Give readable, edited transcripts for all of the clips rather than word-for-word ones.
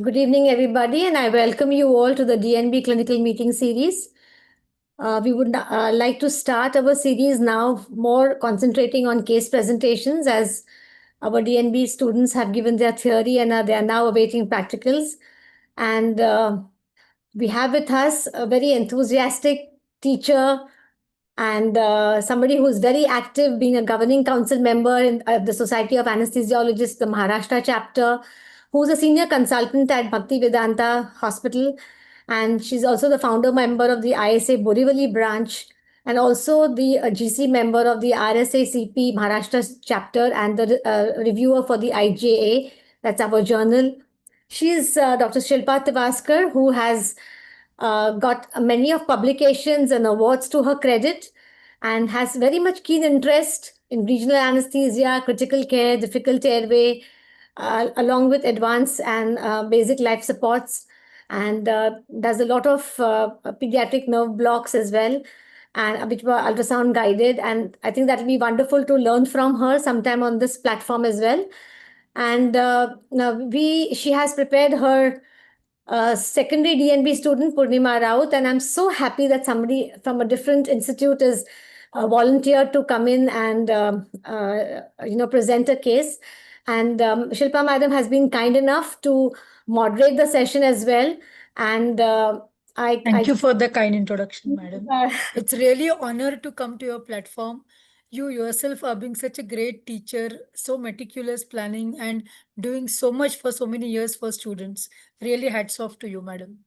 Good evening, everybody, and I welcome you all to the DNB Clinical Meeting Series. We would like to start our series now, more concentrating on case presentations, as our DNB students have given their theory and they are now awaiting practicals. And we have with us a very enthusiastic teacher and somebody who's very active, being a governing council member in the Society of Anesthesiologists, the Maharashtra chapter, who's a senior consultant at Bhaktivedanta Hospital. And she's also the founder member of the ISA Borivali branch and also the GC member of the RSACP Maharashtra chapter and the reviewer for the IJA. That's our journal. She's Dr. Shilpa Tiwaskar, who has got many of publications and awards to her credit and has very much keen interest in regional anesthesia, critical care, difficult airway, along with advanced and basic life supports, and does a lot of pediatric nerve blocks as well, and which were ultrasound guided. And I think that will be wonderful to learn from her sometime on this platform as well. And now she has prepared her secondary DNB student, Poornima Raut, and I'm so happy that somebody from a different institute is volunteered to come in and present a case. And Shilpa Madam has been kind enough to moderate the session as well. And Thank you for the kind introduction, madam. It's really an honor to come to your platform. You yourself are being such a great teacher, so meticulous planning and doing so much for so many years for students. Really hats off to you, madam.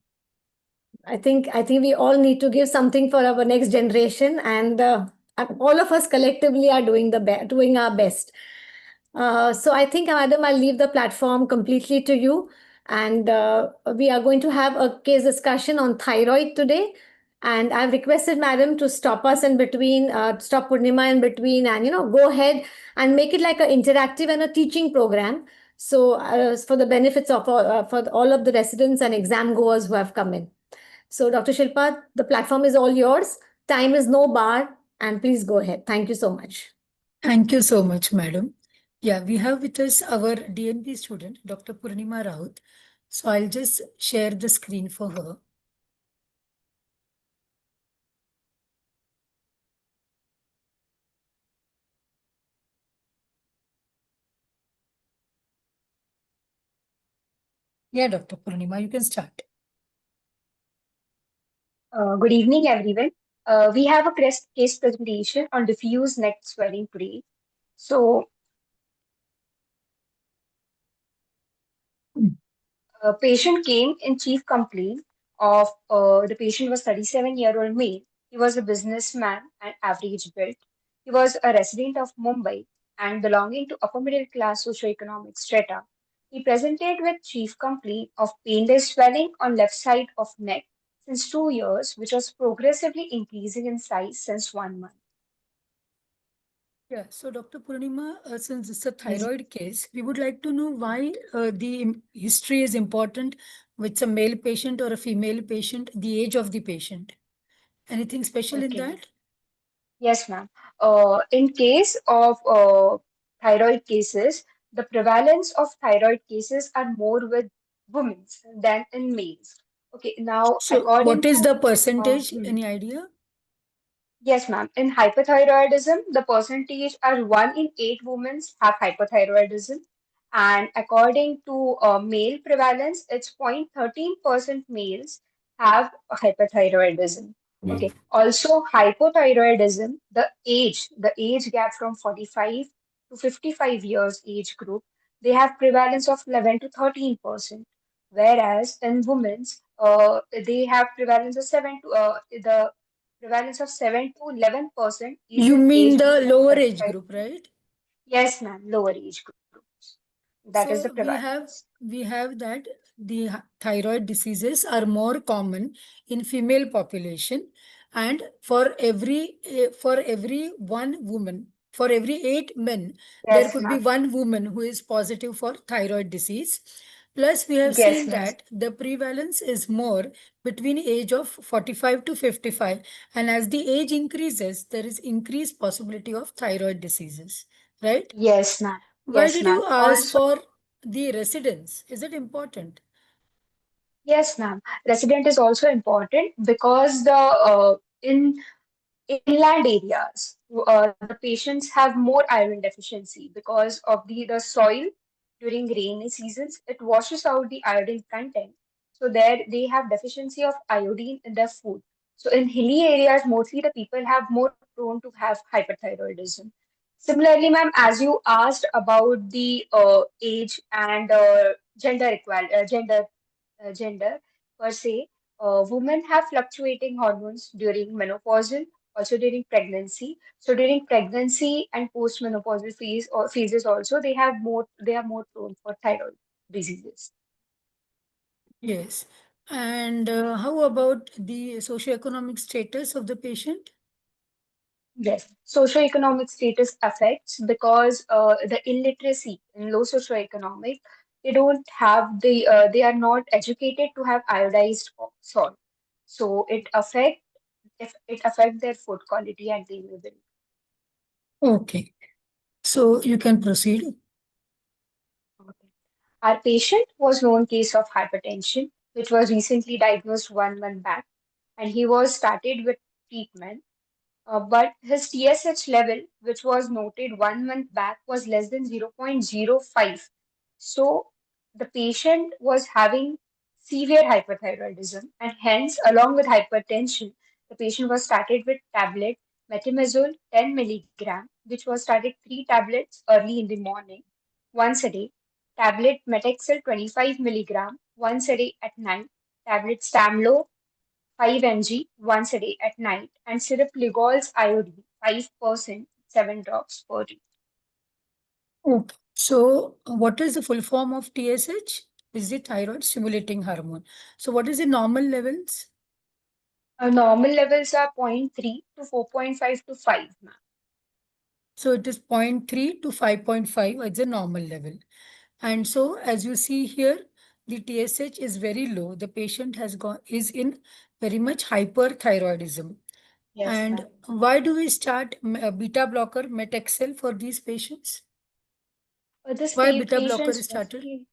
I think we all need to give something for our next generation, and all of us collectively are doing our best. So I think, Madam, I'll leave the platform completely to you, and we are going to have a case discussion on thyroid today. And I've requested Madam to stop us in between, stop Poornima in between, and go ahead and make it like an interactive and a teaching program. So for the benefits of for all of the residents and exam goers who have come in. So, Dr. Shilpa, the platform is all yours. Time is no bar, and please go ahead. Thank you so much. Thank you so much, madam. Yeah, we have with us our DNP student, Dr. Poornima Raut. So I'll just share the screen for her. Yeah, Dr. Poornima, you can start. Good evening, everyone. We have a case presentation on diffuse neck swelling today. So, a patient came in chief complaint of the patient was 37-year-old male. He was a businessman and average built. He was a resident of Mumbai and belonging to upper middle class socioeconomic strata. He presented with chief complaint of painless swelling on left side of neck since 2 years, which was progressively increasing in size since 1 month. Yeah, so Dr. Poornima, since it's a thyroid case, we would like to know why the history is important with a male patient or a female patient, the age of the patient. Anything special in Okay. that? Yes, ma'am. In case of thyroid cases, the prevalence of thyroid cases are more with women than in males. Okay, now So according what is the to percentage? Any idea? yes, ma'am. In hypothyroidism, the percentage are 1 in 8 women have hypothyroidism, and according to male prevalence, it's 0.13% males have hypothyroidism. Okay. Also, hypothyroidism, the age gap from 45 to 55 years age group, they have prevalence of 11 to 13%. Whereas in women's, they have prevalence of 7 to the prevalence of 7 to 11% is You in mean age the group of lower age 35. group, right? Yes, ma'am, lower age groups. That is the So prevalence. we have that the thyroid diseases are more common in female population, and for every one woman, for every 8 men, there Yes, could be ma'am. one woman who is positive for thyroid disease. Plus, we have Yes, seen ma'am. that the prevalence is more between age of 45 to 55, and as the age increases, there is increased possibility of thyroid diseases, right? Yes, ma'am. Why Yes, did ma'am. you ask Also, for the residence? Is it important? Yes, ma'am. Resident is also important because the in inland areas, the patients have more iron deficiency because of the soil during rainy seasons. It washes out the iodine content. So there they have deficiency of iodine in their food. So in hilly areas, mostly the people have more prone to have hyperthyroidism. Similarly, ma'am, as you asked about the age and gender per se. Women have fluctuating hormones during menopausal, also during pregnancy. So during pregnancy and postmenopausal phases also they are more prone for thyroid diseases. Yes. And how about the socioeconomic status of the patient? Yes, socioeconomic status affects because the illiteracy in low socioeconomic, they don't have they are not educated to have iodized salt. So it affect their food quality and daily living. Okay. So you can proceed. Okay. Our patient was known case of hypertension, which was recently diagnosed 1 month back, and he was started with treatment. But his TSH level, which was noted 1 month back, was less than 0.05. So the patient was having severe hyperthyroidism, and hence, along with hypertension, the patient was started with tablet metimazole 10 milligram, which was started 3 tablets early in the morning, once a day. Tablet metexel 25 milligram once a day at night. Tablet stamlo 5 mg once a day at night, and syrup Lugol's iodine 5%, 7 drops per day. Okay. So what is the full form of TSH? Is the thyroid stimulating hormone. So what is the normal levels? Normal levels are zero point 0.3 to 4.5 to 5, ma'am. So it is 0.3 to 5.5 as a normal level. And so as you see here, the TSH is very low. The patient is in very much hyperthyroidism. Yes, And ma'am. why do we start beta blocker Metexcel for these patients? This Why beta blocker is patients started? mostly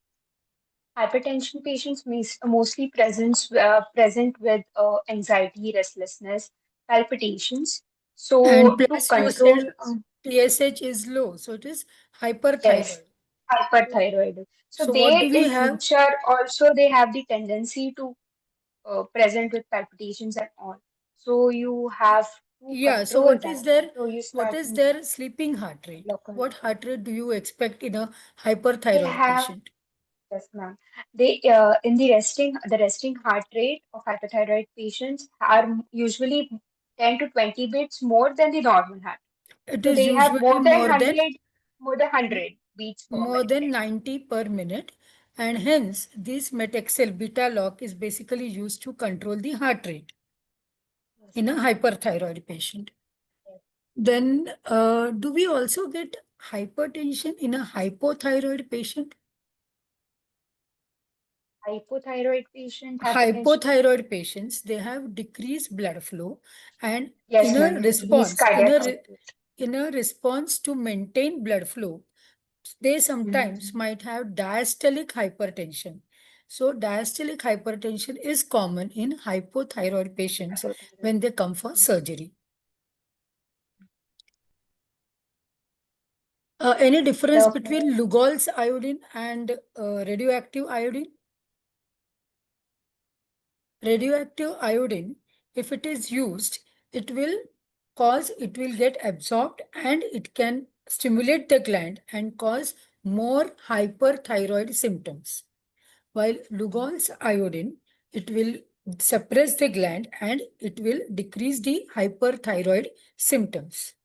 hypertension patients mostly present with anxiety, restlessness, palpitations. And So to plus you control, said TSH is low, so it is yes, hyperthyroid. hyperthyroid. So So what they do we in have? future also they have the tendency to present with palpitations and all. So you have to Yeah, so control that. So you what start is their sleeping heart rate? blocker. What heart rate do you expect in a They hyperthyroid have, patient? yes, ma'am. They in the resting heart rate of hyperthyroid patients are usually 10 to 20 beats more than the normal heart. It So is they have usually more than 100 beats per more minute. than 90 per minute, and hence this Metexcel beta lock is basically used to control the heart rate Yes, in a ma'am. hyperthyroid patient. Yes. Then, do we also get hypertension in a hypothyroid patient? Hypothyroid patient hypertension. Hypothyroid patients, they have decreased blood flow, and Yes, ma'am. Decreased cardiac output. in a response to maintain blood flow, they sometimes Mhm. might have diastolic hypertension. So diastolic hypertension is common in hypothyroid patients Hypothyroid. when they come for surgery. Any difference The between Lugol's iodine and radioactive iodine? Radioactive iodine, if it is used, it will it will get absorbed and it can stimulate the gland and cause more hyperthyroid symptoms. While Lugol's iodine, it will suppress the gland and it will decrease the hyperthyroid symptoms.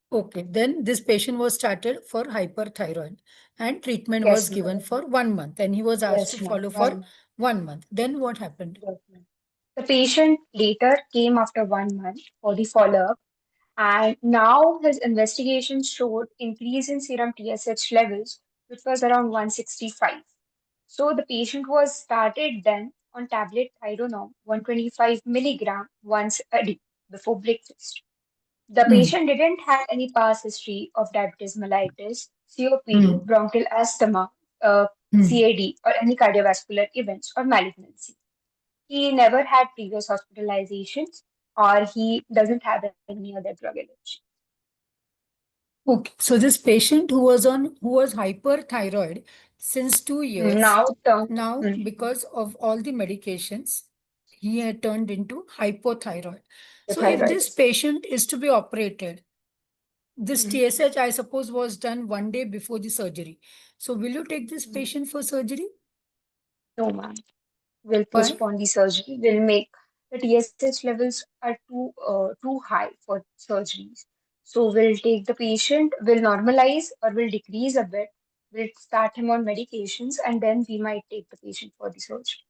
Okay, then this patient was started for hyperthyroid and treatment was yes, given ma'am. for 1 month and he was asked to Yes, ma'am. follow for 1 month. Then what happened? Yes, ma'am. The patient later came after 1 month for the follow-up, and now his investigation showed increase in serum TSH levels, which was around 165. So the patient was started then on tablet Thyronorm 125 milligram once a day before breakfast. The Hmm. patient didn't have any past history of diabetes mellitus, COPD, Hmm. bronchial asthma, CAD, or any cardiovascular events or malignancy. He never had previous hospitalizations, or he doesn't have any other drug allergy. Okay, so this patient who was hyperthyroid since 2 years, Now, now because of all the medications, he had turned into hypothyroid. the So if this thyroid. patient is to be operated, this Hmm. TSH, I suppose, was done 1 day before the surgery. So will you take this patient for surgery? No, ma'am. Will Why? postpone the surgery. Will make the TSH levels are too high for surgeries. So we'll take the patient, will normalize or will decrease a bit. We'll start him on medications, and then we might take the patient for the surgery.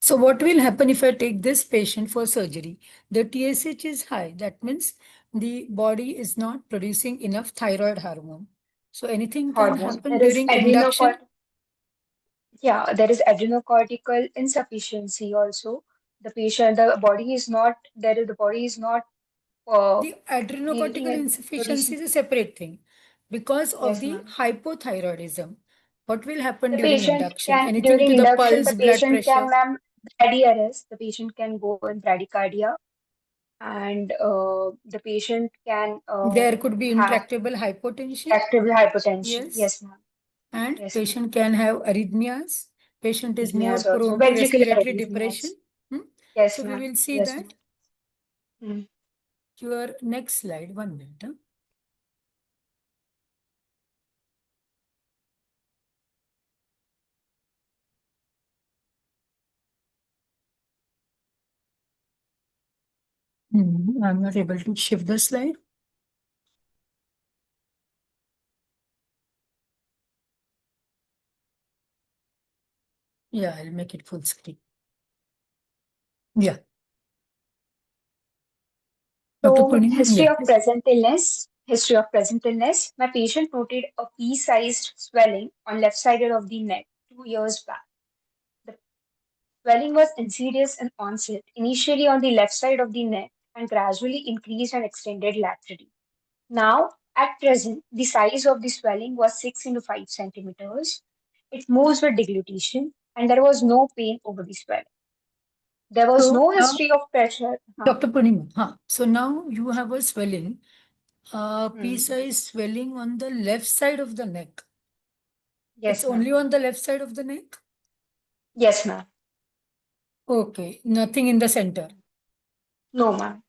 So what will happen if I take this patient for surgery? The TSH is high. That means the body is not producing enough thyroid hormone. So anything can Hormone. happen There is during induction. there is adrenocortical insufficiency also. The body is not there. The body is not The creating adrenocortical and insufficiency producing. is a separate thing. Because of Yes, the ma'am. hypothyroidism, what will happen The during patient induction? can, Anything during to the induction, pulse, the blood patient pressure? can, ma'am, bradyarrest. The patient can go in bradycardia, and the patient can There could be have intractable hypotension. active hypertension. Yes. Yes, ma'am. And Yes, ma'am. patient can have arrhythmias. Patient is more Arrhythmias also. prone to Ventricular respiratory arrhythmias. depression. Hmm? Yes, So we ma'am. will see Yes, that. ma'am. Mm. Your next slide, 1 minute. Huh? I'm not able to shift the slide. Yeah, I'll make it full screen. Yeah. Dr. So, Poornima, history yeah. of present illness. History of present illness. My patient noted a pea-sized swelling on left side of the neck 2 years back. The swelling was insidious in onset, initially on the left side of the neck, and gradually increased and extended laterally. Now, at present, the size of the swelling was 6 into 5 centimeters. It moves with deglutition, and there was no pain over the swelling. There was So no now, history of pressure. Dr. Poornima, so now you have a swelling, Hmm. pea-sized swelling on the left side of the neck. Yes, It's only ma'am. on the left side of the neck? Yes, ma'am. Okay, nothing in the center. No, ma'am.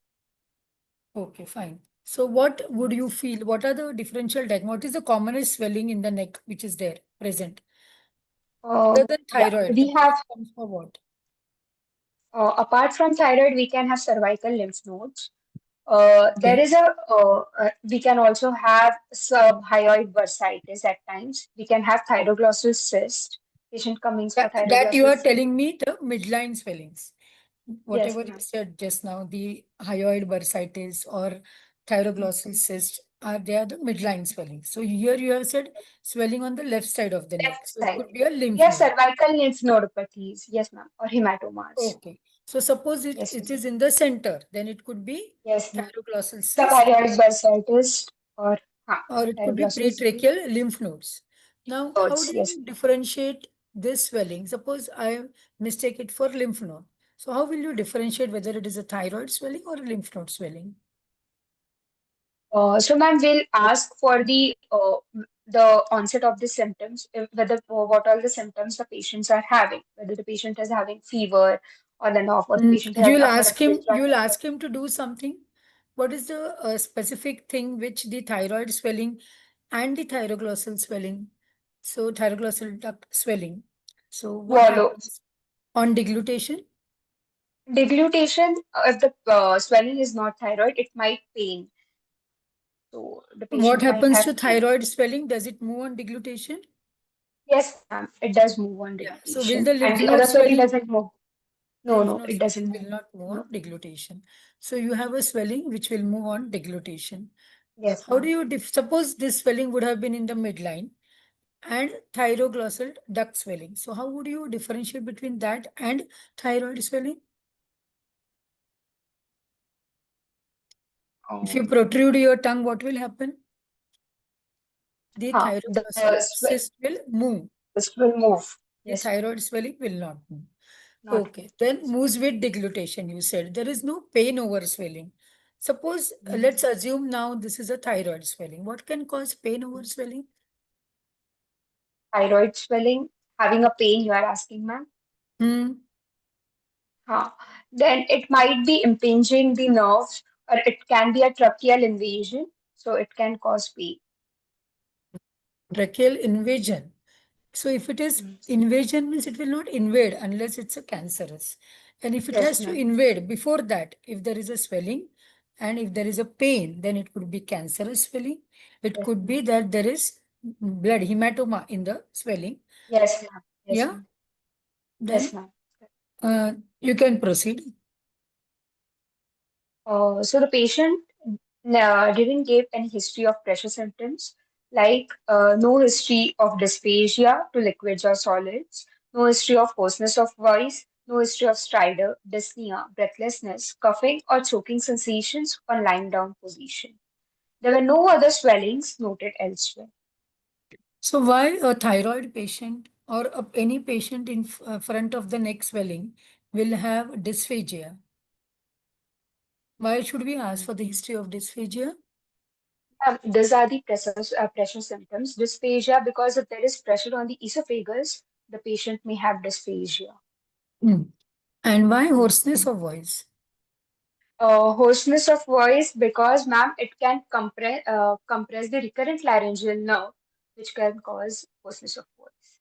Okay, fine. So what would you feel? What are the differential diagnosis? What is the commonest swelling in the neck which is there present? Other than Yeah, thyroid, the we have, first comes for what? apart from thyroid, we can have cervical lymph nodes. There Okay. is we can also have subhyoid bursitis at times. We can have thyroglossal cyst. Patient coming for That you thyroglossal are cyst. telling me the midline swellings. Yes, Whatever you ma'am. said just now, the hyoid bursitis or thyroglossal cyst, they are the midline swelling. So here you have said swelling on the left side of the neck. Left So it side. could be a lymph Yes, node. cervical lymph nodopathies. Yes, ma'am. Or hematomas. Okay. So suppose Yes, it ma'am. is in the center, then it could be Yes, ma'am. thyroglossal cyst, Subhyoid bursitis or or it could be thyroglossal cyst. pretracheal lymph nodes. Now, how Nodes. do Yes, you ma'am. differentiate this swelling? Suppose I mistake it for lymph node. So how will you differentiate whether it is a thyroid swelling or a lymph node swelling? So, ma'am, we'll ask for the onset of the symptoms, whether what all the symptoms the patients are having, whether the patient is having fever on and off, or the patient has You'll ask him to do something. What is the specific thing which the thyroid swelling and the thyroglossal swelling? So thyroglossal duct swelling. So what swallow. happens on deglutition? Deglutition, if the swelling is not thyroid, it might pain. So the What patient might happens have to pain. thyroid swelling? Does it move on deglutition? Yes, ma'am, it does move on Yeah. So will deglutition, the and lymph the node other swelling swelling? doesn't move. No, Lymph no, node it doesn't swelling move. will not move on No. deglutition. So you have a swelling which will move on deglutition. Yes, How do ma'am. you suppose this swelling would have been in the midline and thyroglossal duct swelling? So how would you differentiate between that and thyroid swelling? If you Um, protrude your tongue, what will happen? the Huh. thyroid The muscle cyst will move. this will move. The Yes, thyroid swelling will not move. not Okay, then moves with deglutition, you said. There is no pain over swelling. Suppose, let's assume now this is a thyroid swelling. What can cause pain over swelling? thyroid swelling, having a pain, you are asking, ma'am. Hmm. Huh. Then it might be impinging the nerves, or it can be a tracheal invasion, so it can cause pain. Tracheal invasion. So if it is Mm. invasion means it will not invade unless it's a cancerous. And if it Yes, has to ma'am. invade before that, if there is a swelling and if there is a pain, then it could be cancerous swelling. It Yes, could be that there is blood hematoma in the swelling. yes, ma'am. Yes, Yeah. ma'am. Yes, Then ma'am. you can proceed. So the patient didn't give any history of pressure symptoms, like no history of dysphagia to liquids or solids, no history of hoarseness of voice, no history of stridor, dyspnea, breathlessness, coughing, or choking sensations on lying down position. There were no other swellings noted elsewhere. So why a thyroid patient or any patient in front of the neck swelling will have dysphagia? Why should we ask for the history of dysphagia? These are the pressure symptoms. Dysphagia, because if there is pressure on the esophagus, the patient may have dysphagia. Hmm. And why hoarseness of voice? Hoarseness of voice, because, ma'am, it can compress the recurrent laryngeal nerve, which can cause hoarseness of voice.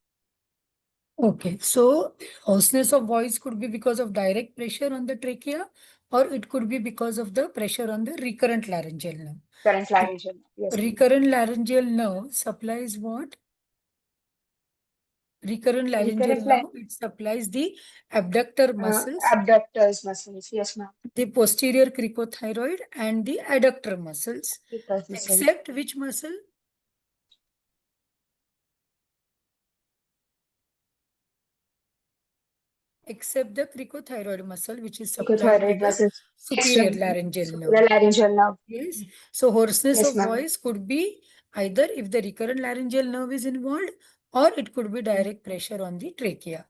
Okay, so hoarseness of voice could be because of direct pressure on the trachea, or it could be because of the pressure on the recurrent laryngeal nerve. Current laryngeal nerve, yes, ma'am. Recurrent laryngeal nerve supplies what? Recurrent laryngeal Recurrent nerve, it supplies the abductor muscles, abductors muscles, yes, ma'am. the posterior cricothyroid, and the adductor muscles. Because muscle. Except which muscle? Except the cricothyroid muscle, which is supplied with Thyroid the muscles. superior External. laryngeal nerve. Superior laryngeal nerve. Yes. So hoarseness Yes, of ma'am. voice could be either if the recurrent laryngeal nerve is involved, or it could be direct pressure on the trachea.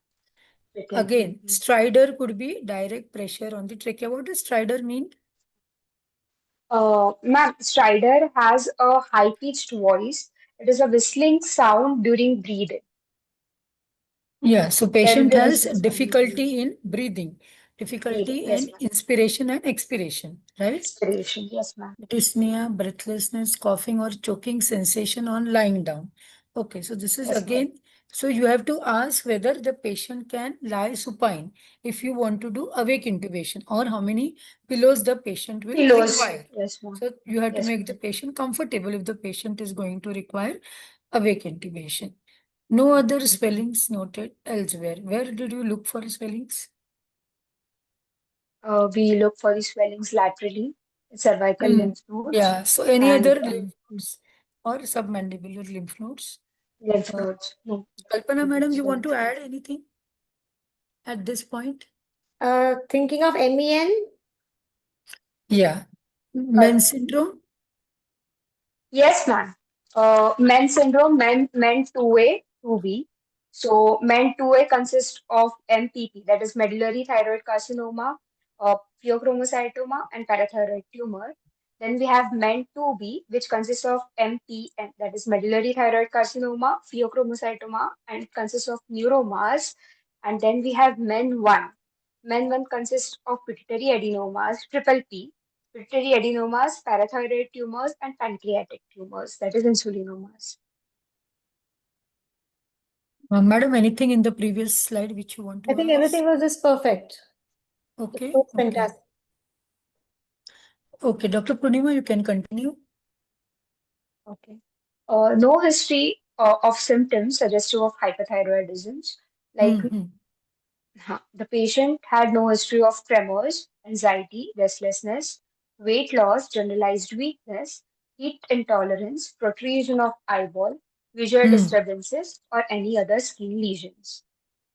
Again, stridor could be direct pressure on the trachea. What does stridor mean? Ma'am, stridor has a high-pitched voice. It is a whistling sound during breathing. Yeah, so There will patient be a has whistling sound during difficulty in breathing, difficulty breathing. Yes, in ma'am. inspiration and expiration, right? Expiration. Yes, ma'am. Dyspnea, breathlessness, coughing or choking sensation on lying down. Okay, so this is Yes, ma'am. again, so you have to ask whether the patient can lie supine if you want to do awake intubation, or how many pillows the patient will Pillows. require. Yes, ma'am. So you have to Yes, make ma'am. the patient comfortable if the patient is going to require awake intubation. No other swellings noted elsewhere. Where did you look for swellings? We look for the swellings laterally, cervical Mm. lymph nodes, Yeah, so any and other lymph nodes or submandibular lymph nodes? lymph Uh, nodes. No, Kalpana, madam, you want to swellings. add anything at this point? Thinking of MEN, Yeah. Uh, Men's syndrome? Yes, ma'am. Men syndrome, men 2A, 2B. So men 2A consists of MPP, that is medullary thyroid carcinoma, pheochromocytoma, and parathyroid tumor. Then we have men 2B, which consists of MPN, that is medullary thyroid carcinoma, pheochromocytoma, and it consists of neuromas. And then we have men 1. Men 1 consists of pituitary adenomas, triple P, pituitary adenomas, parathyroid tumors, and pancreatic tumors, that is insulinomas. Madam, anything in the previous slide which you want I to think ask? everything was just perfect. It Okay, was okay. fantastic. Okay, Dr. Poornima, you can continue. Okay. No history of symptoms suggestive of hyperthyroidism. Like the patient had no history of tremors, anxiety, restlessness, weight loss, generalized weakness, heat intolerance, protrusion of eyeball, visual disturbances, or any other skin lesions.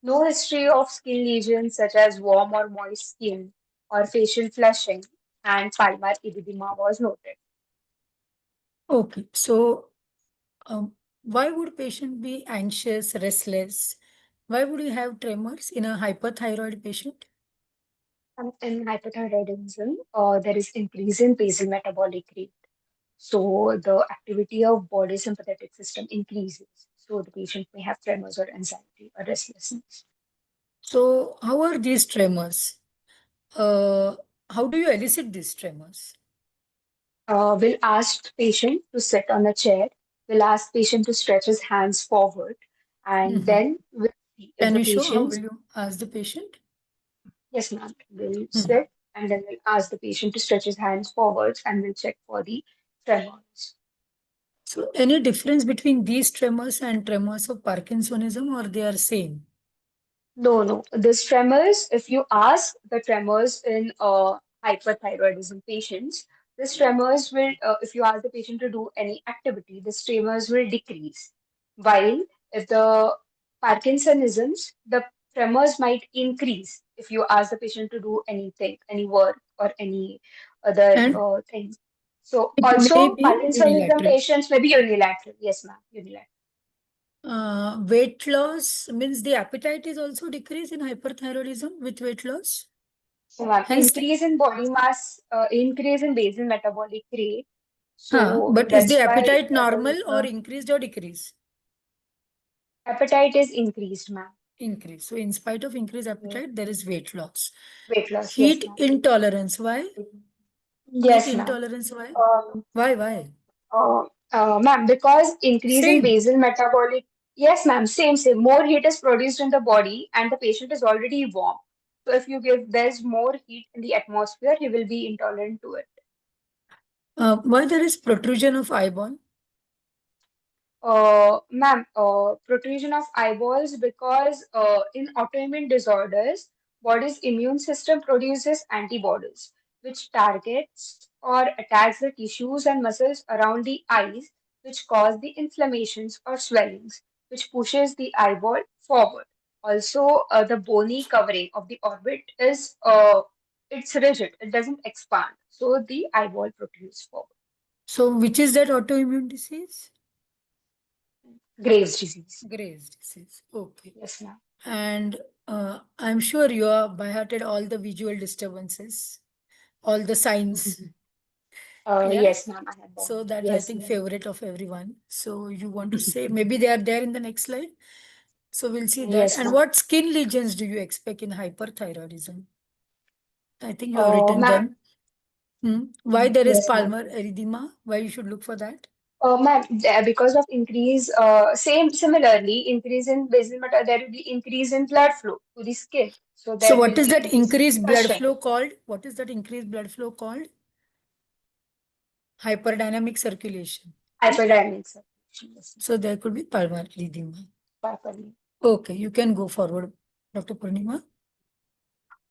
No history of skin lesions such as warm or moist skin or facial flushing and palmar edema was noted. Okay, so Why would patient be anxious, restless? Why would you have tremors in a hyperthyroid patient? In hypothyroidism, there is increase in basal metabolic rate. So the activity of body sympathetic system increases. So the patient may have tremors or anxiety or restlessness. So, how are these tremors? Uh, how do you elicit these tremors? We'll ask patient to sit on a chair. We'll ask patient to stretch his hands forward, and Mhm. then we'll see if Can the you show how patient, will you ask the patient? yes, ma'am, will Hmm. sit, and then we'll ask the patient to stretch his hands forwards, and we'll check for the tremors. So, any difference between these tremors and tremors of Parkinsonism, or they are same? No, no. This tremors, if you ask the tremors in hyperthyroidism patients, this tremors will, if you ask the patient to do any activity, this tremors will decrease. While if the Parkinsonisms, the tremors might increase if you ask the patient to do anything, any work or any other And things. So it may also be Parkinsonism unilateral. patients may be unilateral. Yes, ma'am, unilateral. Weight loss means the appetite is also decreased in hyperthyroidism with weight loss. So, ma'am, Hence, increase in body mass, increase in basal metabolic rate. So but is the that's why appetite there normal is or increased or decreased? appetite is increased, ma'am. Increase. So, in spite of increased Yeah. appetite, there is weight loss. Weight loss, yes, Heat ma'am. intolerance. Why? Heat Yes, ma'am. intolerance. Why? Um, Why? Why? uh, Ma'am, because increase in Same. basal metabolic, yes, ma'am, same. More heat is produced in the body, and the patient is already warm. So if you give, there's more heat in the atmosphere, he will be intolerant to it. Why there is protrusion of eyeball? Ma'am, protrusion of eyeballs because in autoimmune disorders, body's immune system produces antibodies which targets or attacks the tissues and muscles around the eyes, which cause the inflammations or swellings, which pushes the eyeball forward. Also, the bony covering of the orbit is it's rigid; it doesn't expand, so the eyeball protrudes forward. So, which is that autoimmune disease? Graves' disease. Graves' disease. Okay. Yes, ma'am. And I'm sure you are by hearted all the visual disturbances, all the signs. Yeah. Yes, ma'am, I have done. So that I Yes, think ma'am. favorite of everyone. So you want to say maybe they are there in the next slide. So we'll see that. Yes, And ma'am. what skin lesions do you expect in hyperthyroidism? I think you have written Ma'am, them. Why there is yes, ma'am. palmar erythema? Why you should look for that? Ma'am, because of increase, similarly, increase in basal matter, there will be increase in blood flow to the skin. So So there what will is be that increase in increased blood discussion, flow called? What is that increased blood flow called? Hyperdynamic circulation. hyperdynamic circulation. Yes, So there could be palmar edema. ma'am. Okay, you can go forward, Dr. Purnima.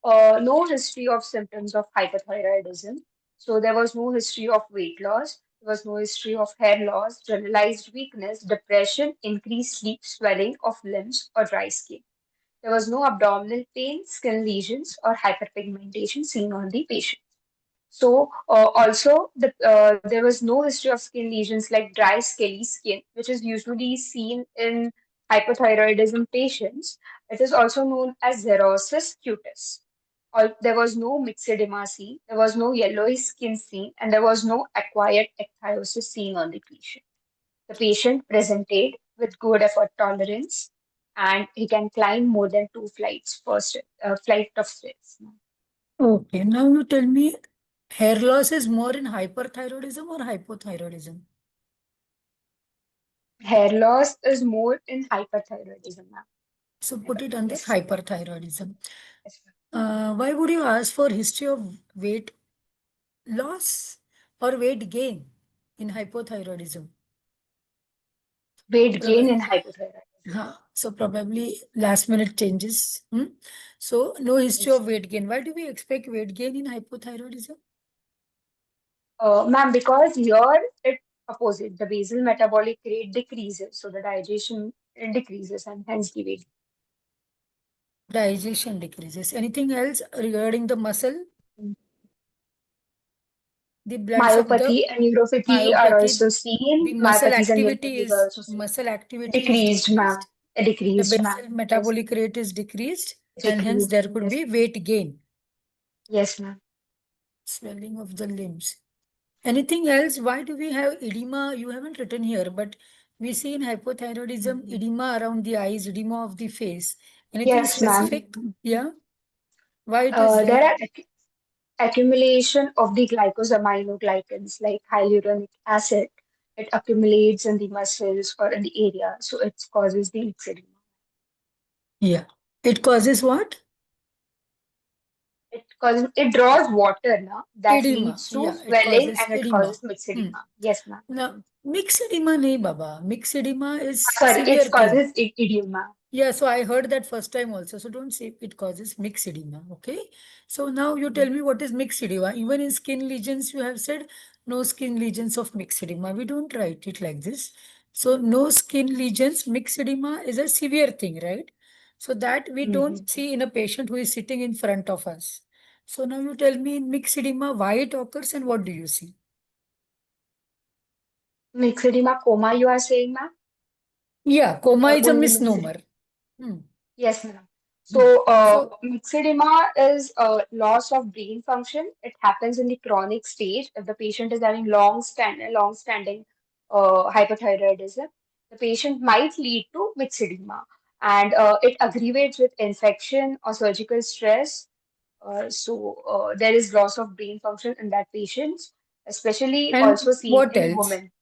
No history of symptoms of hypothyroidism. So there was no history of weight loss. There was no history of hair loss, generalized weakness, depression, increased sleep, swelling of limbs, or dry skin. There was no abdominal pain, skin lesions, or hyperpigmentation seen on the patient. So, there was no history of skin lesions like dry, scaly skin, which is usually seen in hypothyroidism patients. It is also known as xerosis cutis. There was no myxedema seen, there was no yellowish skin seen, and there was no acquired ichthyosis seen on the patient. The patient presented with good effort tolerance, and he can climb more than two flight of stairs. Okay, now you tell me hair loss is more in hyperthyroidism or hypothyroidism? Hair loss is more in hyperthyroidism, ma'am. So put it on this Yes. hyperthyroidism. Yes, ma'am. Why would you ask for history of weight loss or weight gain in hypothyroidism? Weight gain Probably, in hypothyroidism. so probably last minute changes. So no history Yes. of weight gain. Why do we expect weight gain in hypothyroidism? Ma'am, because here it opposite, the basal metabolic rate decreases, so the digestion decreases, and hence the weight. Digestion decreases. Anything else regarding the muscle? The bloods of the Myopathy and neuropathy are myopathy, also the seen. muscle Myopathies and activity neuropathies are is also seen. Decreased, ma'am. decreased. The Decreased, ma'am. basal It is metabolic rate is decreased, and hence decreased. there could Yes, be weight gain, yes, ma'am. swelling of the limbs. Anything else? Why do we have edema? You haven't written here, but we see in hypothyroidism Mhm. edema around the eyes, edema of the face. Anything Yes, ma'am. specific? Yeah. Why it is There there? are accumulation of the glycosaminoglycans like hyaluronic acid. It accumulates in the muscles or in the area, so it causes the eczema. Yeah. It causes what? It draws water now that Edema. leads to Yeah, it swelling causes and it edema. causes mixed Hmm. edema. Yes, ma'am. Now, mixed edema nahi baba. Mixed edema is Sorry, severe it thing. causes edema. Yeah, so I heard that first time also. So don't say it causes mixed edema. Okay. So now you tell me what is mixed edema. Even in skin lesions, you have said no skin lesions of mixed edema. We don't write it like this. So no skin lesions, mixed edema is a severe thing, right? So that we don't Mhm. see in a patient who is sitting in front of us. So now you tell me in mixed edema why it occurs and what do you see? Mixed edema coma, you are saying, ma'am? Yeah, coma Or is a only mixed misnomer. edema? Hmm. Yes, ma'am. Hmm. So, So mixed edema is a loss of brain function. It happens in the chronic stage if the patient is having long-standing hypothyroidism. The patient might lead to mixed edema, and it aggravates with infection or surgical stress. There is loss of brain function in that patient, especially and also seen what in else? women.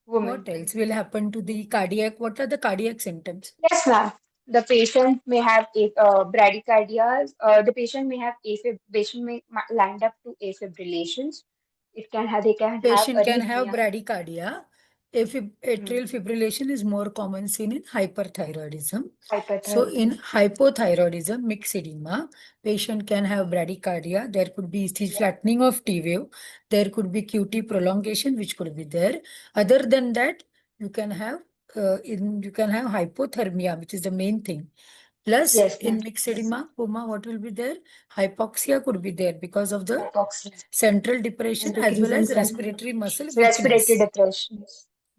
Women. What else will happen to the cardiac? What are the cardiac symptoms? Yes, ma'am. The patient may have bradycardias. The patient may have patient may land up to afibrillations. They can have Patient can have arrhythmia. bradycardia. If Hmm. atrial fibrillation is more common seen in hyperthyroidism. So in Hyperthyroidism. hypothyroidism, mixed edema, patient can have bradycardia. There could be stage Yeah. flattening of T wave. There could be QT prolongation, which could be there. Other than that, you can have you can have hypothermia, which is the main thing. Plus, Yes, ma'am. in mixed edema, coma, what will be there? Hypoxia could be there because of the Hypoxia central and depression as decrease well in as central respiratory muscle respiratory weakness. depression.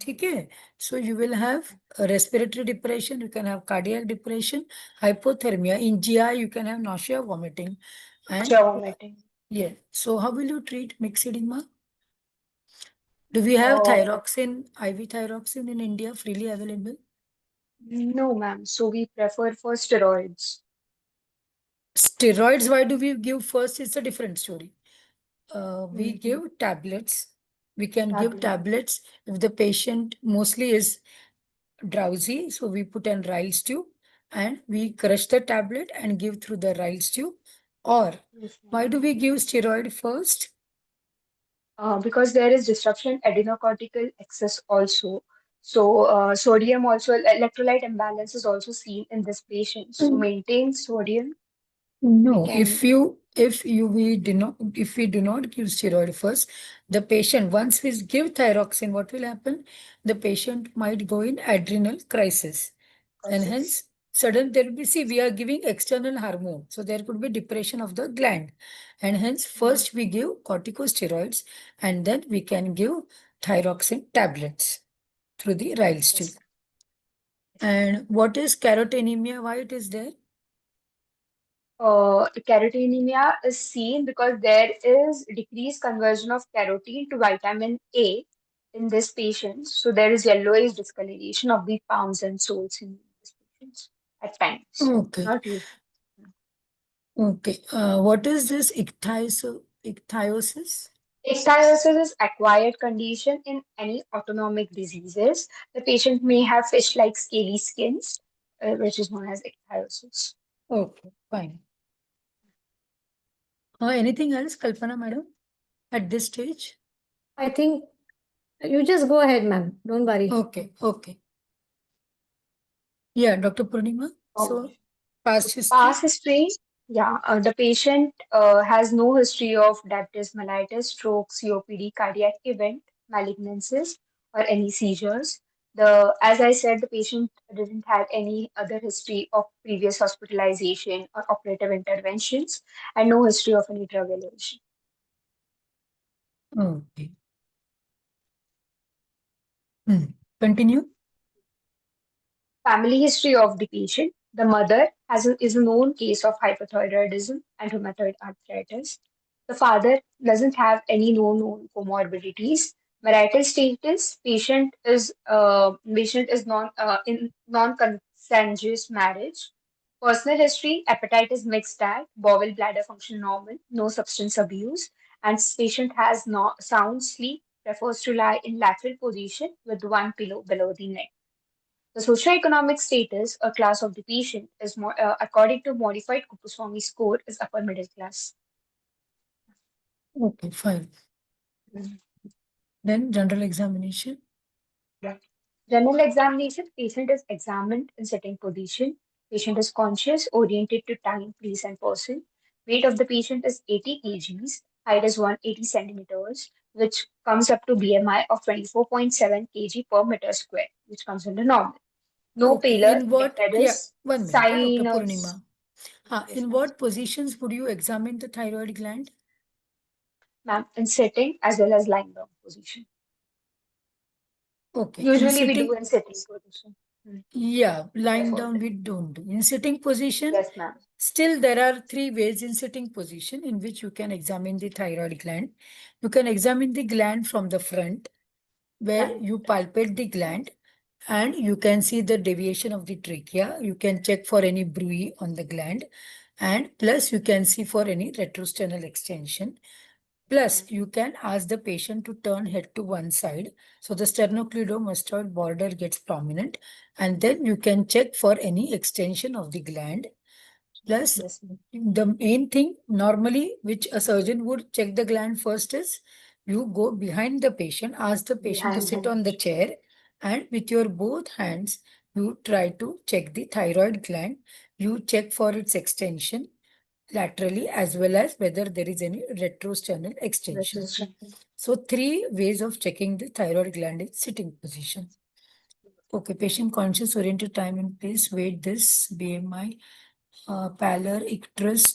Okay, so you will have a respiratory depression, you can have cardiac depression, hypothermia. In GI, you can have nausea, vomiting. And Vomiting. yeah, so how will you treat mixed edema? Do we have Uh, thyroxine, IV thyroxine in India freely available? no, ma'am. So we prefer for steroids. Steroids, why do we give first? It's a different story. We Hmm. give tablets. We can give Tablet. tablets if the patient mostly is drowsy. So we put an Ryle's tube and we crush the tablet and give through the Ryle's tube. Or Yes, ma'am. why do we give steroid first? Because there is disruption adenocortical excess also. So sodium also electrolyte imbalance is also seen in this patient. So maintain sodium. We No, can if we do not give steroid first, the patient once we give thyroxine, what will happen? The patient might go in adrenal crisis, and process. hence sudden there will be see we are giving external hormone, so there could be depression of the gland, and hence Mhm. first we give corticosteroids, and then we can give thyroxine tablets through the Ryle's tube. Yes, ma'am. Yes, ma'am. And what is carotenemia? Why it is there? Carotenemia is seen because there is decreased conversion of carotene to vitamin A in this patient. So there is yellowish discoloration of the palms and soles in this patient at times. Okay. Not usually. Okay. What is this ichthyosis? Ichthyosis is acquired condition in any autonomic diseases. The patient may have fish-like scaly skins, which is known as ichthyosis. Okay, fine. Anything else, Kalpana, madam, at this stage? I think you just go ahead, ma'am. Don't worry. Okay, okay. Yeah, Dr. Purnima. So, Okay. past So history. past history, yeah, the patient has no history of diabetes mellitus, stroke, COPD, cardiac event, malignancies, or any seizures. As I said, the patient didn't have any other history of previous hospitalization or operative interventions, and no history of any drug elevation. Okay. Continue. Family history of the patient. The mother is a known case of hypothyroidism and rheumatoid arthritis. The father doesn't have any known comorbidities. Marital status: patient is in non-consanguineous marriage. Personal history: hepatitis mixed diet, bowel bladder function normal, no substance abuse, and patient has no sound sleep, prefers to lie in lateral position with one pillow below the neck. The socioeconomic status or class of the patient is according to modified Kuppuswamy score is upper middle class. Okay, fine. Mhm. Then general examination. Yeah. General examination: patient is examined in sitting position. Patient is conscious, oriented to time, place, and person. Weight of the patient is 80 kgs. Height is 180 centimeters, which comes up to BMI of 24.7 kg per meter square, which comes under normal. No Okay, paler in if what? there Yeah, is 1 minute, Dr. sinus. Poornima. In Yes, ma'am. what positions would you examine the thyroid gland? Ma'am, in sitting as well as lying down position. Okay, in Usually we do sitting, in sitting position. Hmm. yeah, lying Prefer. down we don't do. In sitting position, Yes, ma'am. still there are 3 ways in sitting position in which you can examine the thyroid gland. You can examine the gland from the front, where Right. you palpate the gland and you can see the deviation of the trachea. You can check for any bruit on the gland, and plus you can see for any retrosternal extension. Plus, you can ask the patient to turn head to one side, so the sternocleidomastoid border gets prominent, and then you can check for any extension of the gland. Plus, Yes, ma'am. the main thing normally which a surgeon would check the gland first is you go behind the patient, ask the patient to Behind sit him. on the chair, and with your both hands, you try to check the thyroid gland. You check for its extension laterally as well as whether there is any retrosternal extension. Resistance. So, 3 ways of checking the thyroid gland in sitting position. Okay, patient conscious, oriented, time and place, weight this, BMI, pallor, icterus.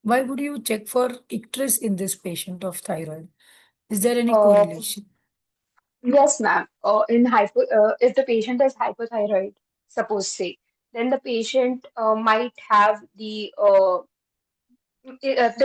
Why would you check for icterus in this patient of thyroid? Is there any Uh, correlation? yes, ma'am. If the patient is hypothyroid, suppose say, then the patient might have the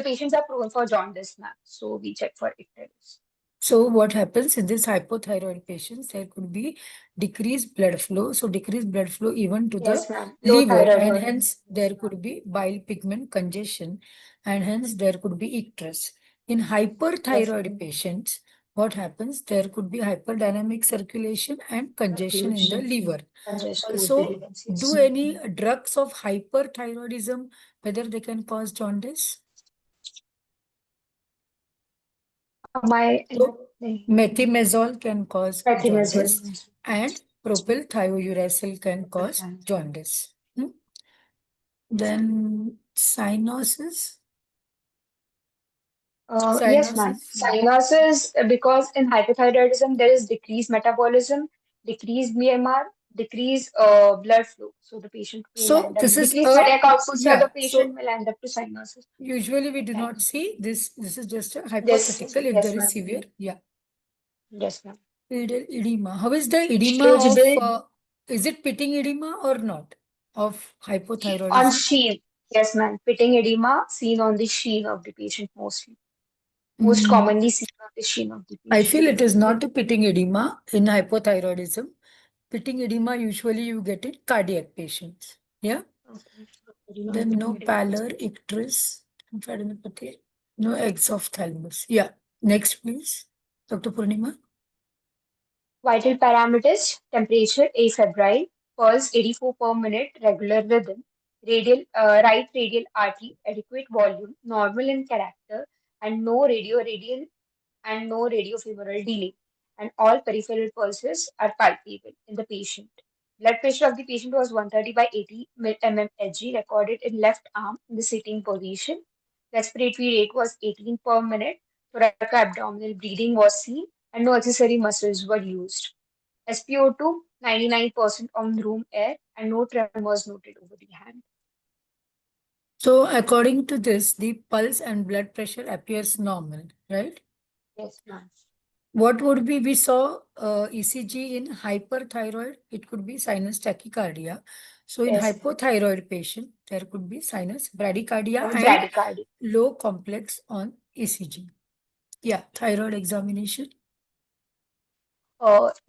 patients are prone for jaundice, ma'am. So we check for icterus. So what happens in this hypothyroid patients? There could be decreased blood flow. So decreased blood flow even to the Yes, ma'am. Low liver, thyroid and hormone. hence there could be bile pigment congestion, and hence there could be icterus. In Yes, hyperthyroid patients, what happens? There could be hyperdynamic circulation and congestion in the circulation, liver. congestion of the So, limbs. do Yes. any drugs of hyperthyroidism, whether they can cause jaundice? My So, methimazole can cause jaundice, methimazole. and propyl thiouracil can cause jaundice. Then cyanosis. Yes, ma'am. Cyanosis. Sinuses, because in hypothyroidism there is decreased metabolism, decreased BMR, decreased blood flow. So the patient will So end up this is decreased a, cardiac output. So the yeah. patient So will end up to sinuses usually we at do not times. see this. This is just a Yes, hypothetical if there yes, is ma'am. severe. Yeah. Yes, ma'am. Pedal edema. How is the edema Stage of? build Is it pitting edema or not of on hypothyroidism? sheen. Yes, ma'am. Pitting edema seen on the sheen of the patient mostly. Most Mm, commonly seen on the sheen of the I patient. feel it is not a pitting edema in hypothyroidism. Pitting edema usually you get in cardiac patients. Yeah. Okay. Edema and Then no pitting edema. pallor, icterus, lymphadenopathy, no eggs of thalamus. Yeah. Next, please. Dr. Purnima. Vital parameters: temperature afebrile, pulse 84 per minute, regular rhythm, right radial artery, adequate volume, normal in character, and no radiofemoral delay. And all peripheral pulses are palpable in the patient. Blood pressure of the patient was 130 by 80 mmHg, recorded in left arm in the sitting position. Respiratory rate was 18 per minute. Thoracoabdominal bleeding was seen, and no accessory muscles were used. SpO2 99% on room air, and no tremors noted over the hand. So according to this, the pulse and blood pressure appears normal, right? Yes, ma'am. What would be, we saw ECG in hyperthyroid, it could be sinus tachycardia. So in Yes, hypothyroid patient, there could be sinus bradycardia and bradycardia. low complex on ECG. Yeah, thyroid examination.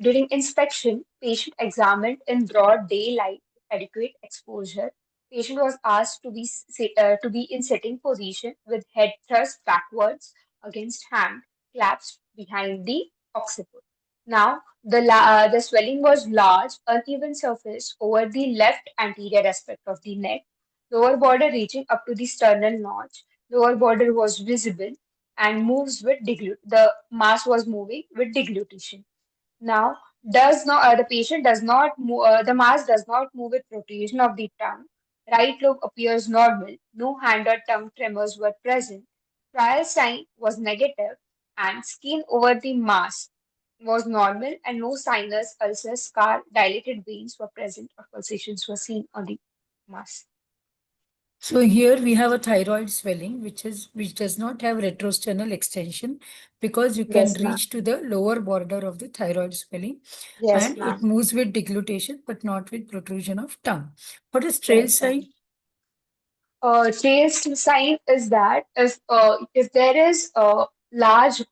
During inspection, patient examined in broad daylight with adequate exposure. Patient was asked to to be in sitting position with head thrust backwards against hand, clasped behind the occiput. Now, the swelling was large, uneven surface over the left anterior aspect of the neck, lower border reaching up to the sternal notch. Lower border was visible and moves with the mass was moving with deglutition. Now, the patient does not move, the mass does not move with rotation of the tongue. Right lobe appears normal. No hand or tongue tremors were present. Trial sign was negative, and skin over the mass was normal, and no sinus, ulcer, scar, dilated veins were present, or pulsations were seen on the mass. So here we have a thyroid swelling, which does not have retrosternal extension, because you can Yes, ma'am. reach to the lower border of the thyroid swelling, Yes, and it ma'am. moves with deglutition, but not with protrusion of tongue. What is trail Yes, ma'am. sign? Taste sign is that if there is a large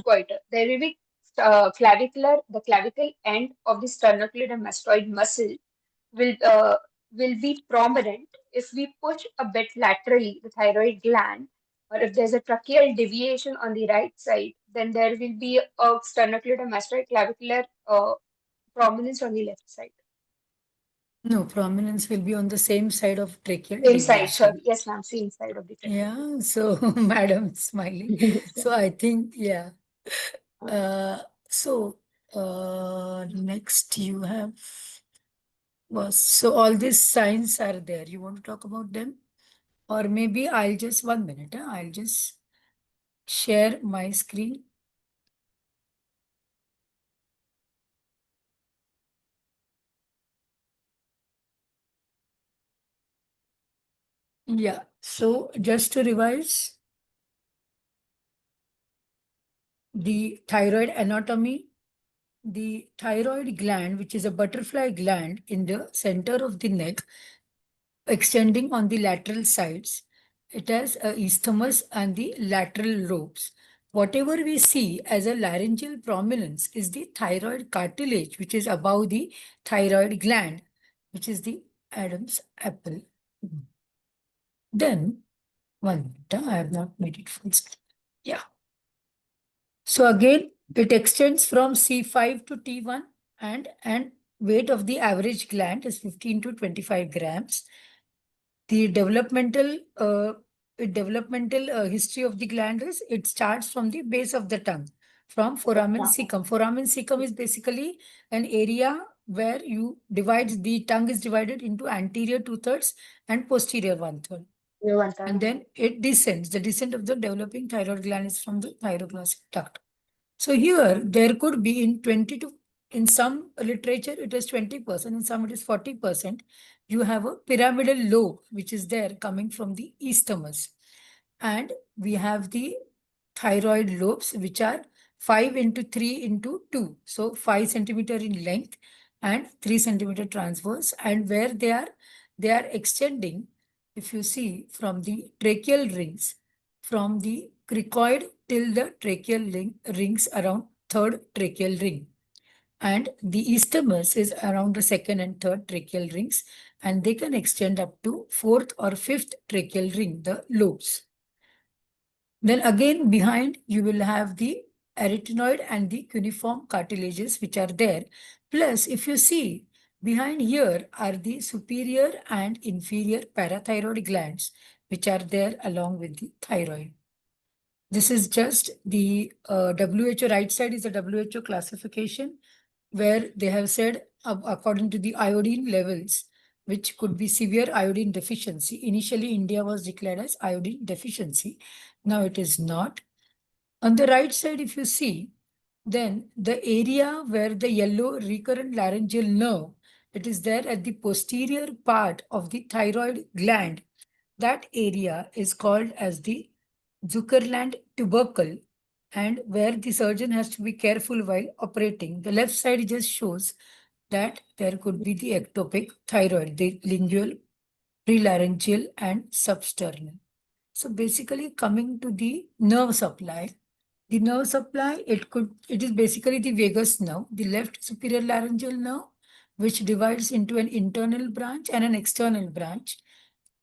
goiter, there will be the clavicle end of the sternocleidomastoid muscle will uh, will be prominent. If we push a bit laterally the thyroid gland, or if there's a tracheal deviation on the right side, then there will be a sternocleidomastoid clavicular prominence on the left side. No, prominence will be on the same side of tracheal Same side, deviation. sorry. Yes, ma'am. Same side of the tracheal. Yeah, so madam smiling. So I think, yeah. Uh, so next you have so all these signs are there. You want to talk about them? Or maybe I'll just 1 minute. I'll just share my screen. Yeah. So just to revise the thyroid anatomy, the thyroid gland, which is a butterfly gland in the center of the neck, extending on the lateral sides. It has a isthmus and the lateral lobes. Whatever we see as a laryngeal prominence is the thyroid cartilage, which is above the thyroid gland, which is the Adam's apple. Then, 1 minute, I have not made it full screen. Yeah. So again, it extends from C5 to T1, and weight of the average gland is 15 to 25 grams. The developmental history of the gland is, it starts from the base of the tongue, from foramen cecum. Foramen cecum is basically an area where the tongue is divided into anterior 2/3 and posterior 1/3. And then it descends. The descent of the developing thyroid gland is from the thyroclastic duct. So here there could be in some literature it is 20%, in some it is 40%. You have a pyramidal lobe which is there coming from the isthmus. And we have the thyroid lobes which are 5 into 3 into 2. So 5 centimeter in length and 3 centimeter transverse. And where they are extending, if you see, from the tracheal rings, from the cricoid till the rings around third tracheal ring. And the isthmus is around the second and third tracheal rings, and they can extend up to fourth or fifth tracheal ring, the lobes. Then again behind you will have the arytenoid and the cuneiform cartilages which are there. Plus, if you see, behind here are the superior and inferior parathyroid glands which are there along with the thyroid. This is just the WHO, right side is the WHO classification, where they have said according to the iodine levels, which could be severe iodine deficiency. Initially, India was declared as iodine deficiency. Now it is not. On the right side, if you see, then the area where the yellow recurrent laryngeal nerve, it is there at the posterior part of the thyroid gland. That area is called as the Zuckerland tubercle, and where the surgeon has to be careful while operating. The left side just shows that there could be the ectopic thyroid, the lingual, prelaryngeal, and substernal. So basically coming to the nerve supply, it is basically the vagus nerve, the left superior laryngeal nerve, which divides into an internal branch and an external branch,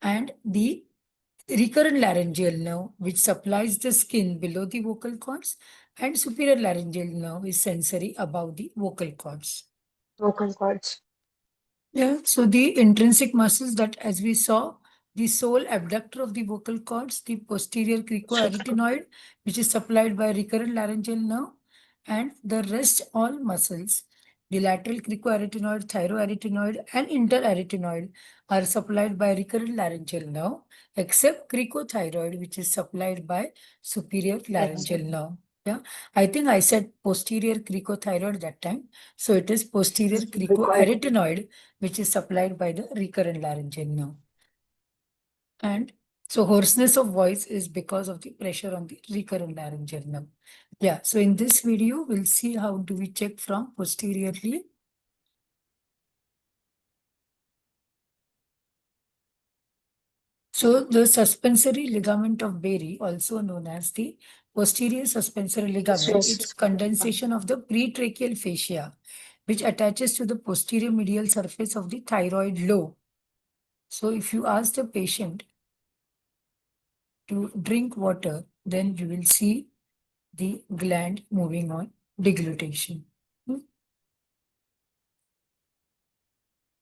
and the recurrent laryngeal nerve, which supplies the skin below the vocal cords, and superior laryngeal nerve is sensory above the vocal cords. Vocal cords. Yeah, so the intrinsic muscles that, as we saw, the sole abductor of the vocal cords, the posterior cricoarytenoid, which is supplied by recurrent laryngeal nerve, and the rest all muscles, the lateral cricoarytenoid, thyroarytenoid, and interarytenoid are supplied by recurrent laryngeal nerve, except cricothyroid, which is supplied by superior laryngeal nerve. Yeah, I think I said posterior cricothyroid that time. So it is posterior cricoarytenoid, which is supplied by the recurrent laryngeal nerve. And so hoarseness of voice is because of the pressure on the recurrent laryngeal nerve. Yeah, so in this video, we'll see how do we check from posteriorly. So the suspensory ligament of Berry, also known as the posterior suspensory ligament, it's condensation of the pretracheal fascia, which attaches to the posterior medial surface of the thyroid lobe. So if you ask the patient to drink water, then you will see the gland moving on deglutition.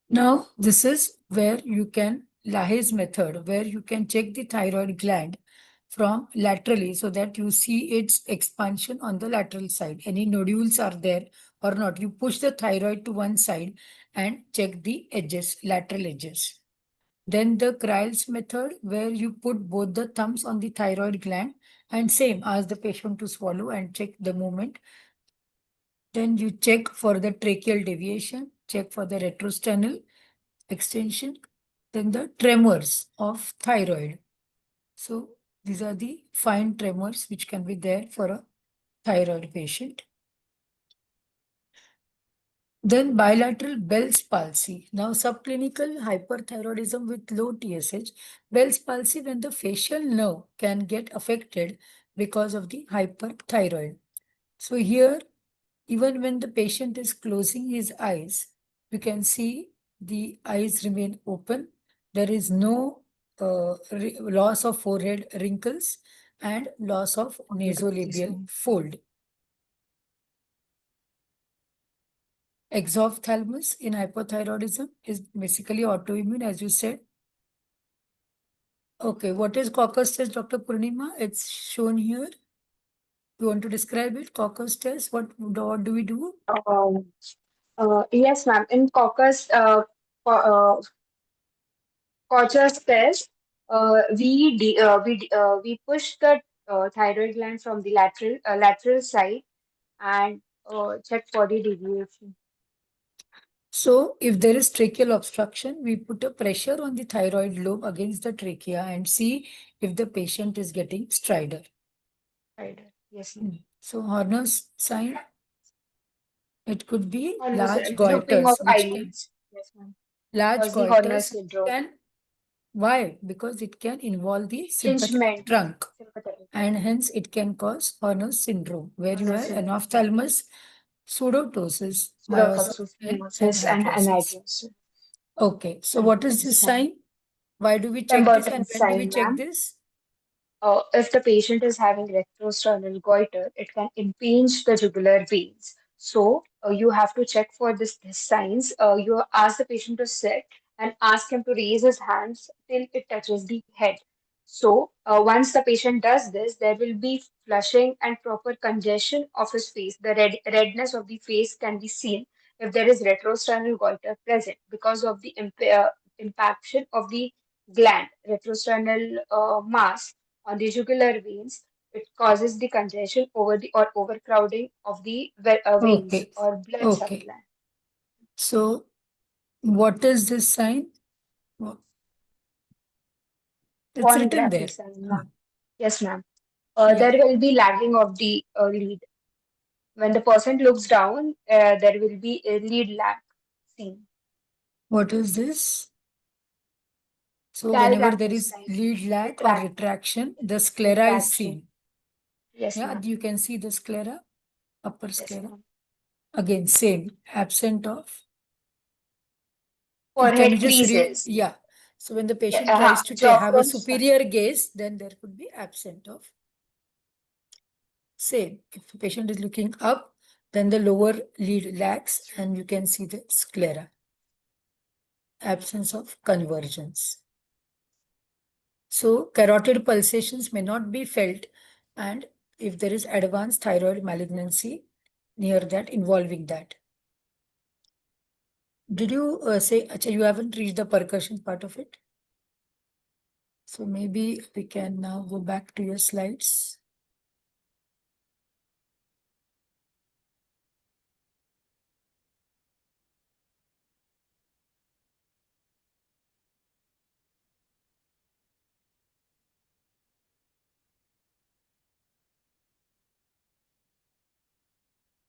Now, this is where you can, Lahaye's method, where you can check the thyroid gland from laterally so that you see its expansion on the lateral side. Any nodules are there or not. You push the thyroid to one side and check the edges, lateral edges. Then the Cryles method, where you put both the thumbs on the thyroid gland and same, ask the patient to swallow and check the movement. Then you check for the tracheal deviation, check for the retrosternal extension, then the tremors of thyroid. So these are the fine tremors which can be there for a thyroid patient. Then bilateral Bell's palsy. Now subclinical hyperthyroidism with low TSH. Bell's palsy when the facial nerve can get affected because of the hyperthyroid. So here, even when the patient is closing his eyes, you can see the eyes remain open. There is no loss of forehead wrinkles and loss of nasolabial fold. Exophthalmos in hypothyroidism is basically autoimmune, as you said. Okay, what is Coccus test, Dr. Poornima? It's shown here. You want to describe it? Coccus test, what do we do? Yes, ma'am. In Koch's test, we push the thyroid gland from the lateral side and check for the deviation. So if there is tracheal obstruction, we put a pressure on the thyroid lobe against the trachea and see if the patient is getting stridor. Stridor, yes, ma'am. So Horner's sign, it could be Horner's large drooping of goiters, eyelids. Yes, ma'am. large Because the Horner's goiters syndrome. can, why? Because it can involve the sympathetic Impingement. trunk Sympathetic. and hence it can cause Horner's syndrome, where you Horner's have syndrome. anophthalmos, pseudotosis, meiosis, Pseudotosis, and meiosis, and anhidrosis. anhidrosis. Okay, so what is this sign? Why do we check this and Pemberton's when do we sign, check ma'am. this? If the patient is having retrosternal goiter, it can impinge the jugular veins. So you have to check for this signs. You ask the patient to sit and ask him to raise his hands till it touches the head. So once the patient does this, there will be flushing and proper congestion of his face. The redness of the face can be seen if there is retrosternal goiter present because of the impaction of the gland, retrosternal mass on the jugular veins. It causes the congestion over the or overcrowding of the veins Okay, or blood okay. supply. So what is this sign? It's written Pornography there. sign, ma'am. Yes, ma'am. there will be lagging of the lead. When the person looks down, there will be a lead lag seen. What is this? So Dial whenever lag there is is sign. lead lag or retraction, the sclera is Retraction. seen. Yes, Yeah, ma'am. you can see the sclera, upper Yes, sclera. ma'am. Again, same, absent of. Can you Forehead just read? creases. Yeah. So when the patient Yeah, tries to jaw have a fronts. superior gaze, then there could be absent of. Same. If the patient is looking up, then the lower lid lags and you can see the sclera. Absence of convergence. So carotid pulsations may not be felt, and if there is advanced thyroid malignancy near that, involving that. Did you say, Acha, you haven't reached the percussion part of it? So maybe we can now go back to your slides.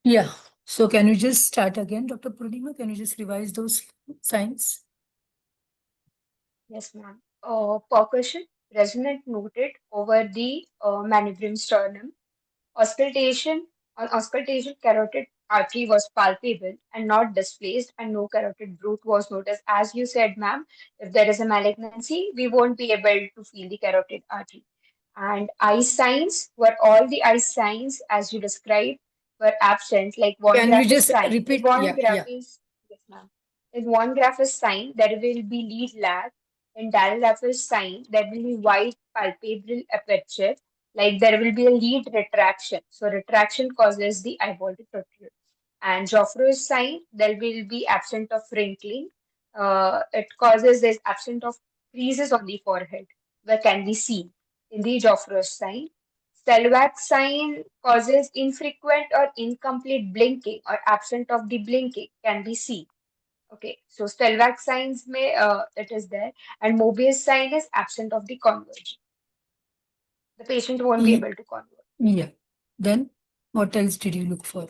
Yeah. So can you just start again, Dr. Poornima? Can you just revise those signs? Yes, ma'am. Percussion, resonant noted over the manubrium sternum. Auscultation, on auscultation, carotid artery was palpable and not displaced, and no carotid root was noticed. As you said, ma'am, if there is a malignancy, we won't be able to feel the carotid artery. And eye signs were all the eye signs, as you described, were absent, like one Can you graph is just sign. If repeat? one Yeah, graph yeah. is, yes, ma'am. If one graph is sign, there will be lead lag. In dial graph is sign, there will be white palpebral aperture, like there will be a lead retraction. So retraction causes the eyeball to protrude. And Joffre's sign, there will be absent of wrinkling. It causes this absent of creases on the forehead, where can be seen in the Joffre's sign. Stelvak sign causes infrequent or incomplete blinking or absent of the blinking can be seen. Okay, so Stelvak signs may it is there, and Mobius sign is absent of the convergence. The patient won't be able to converge. Yeah. Then what else did you look for?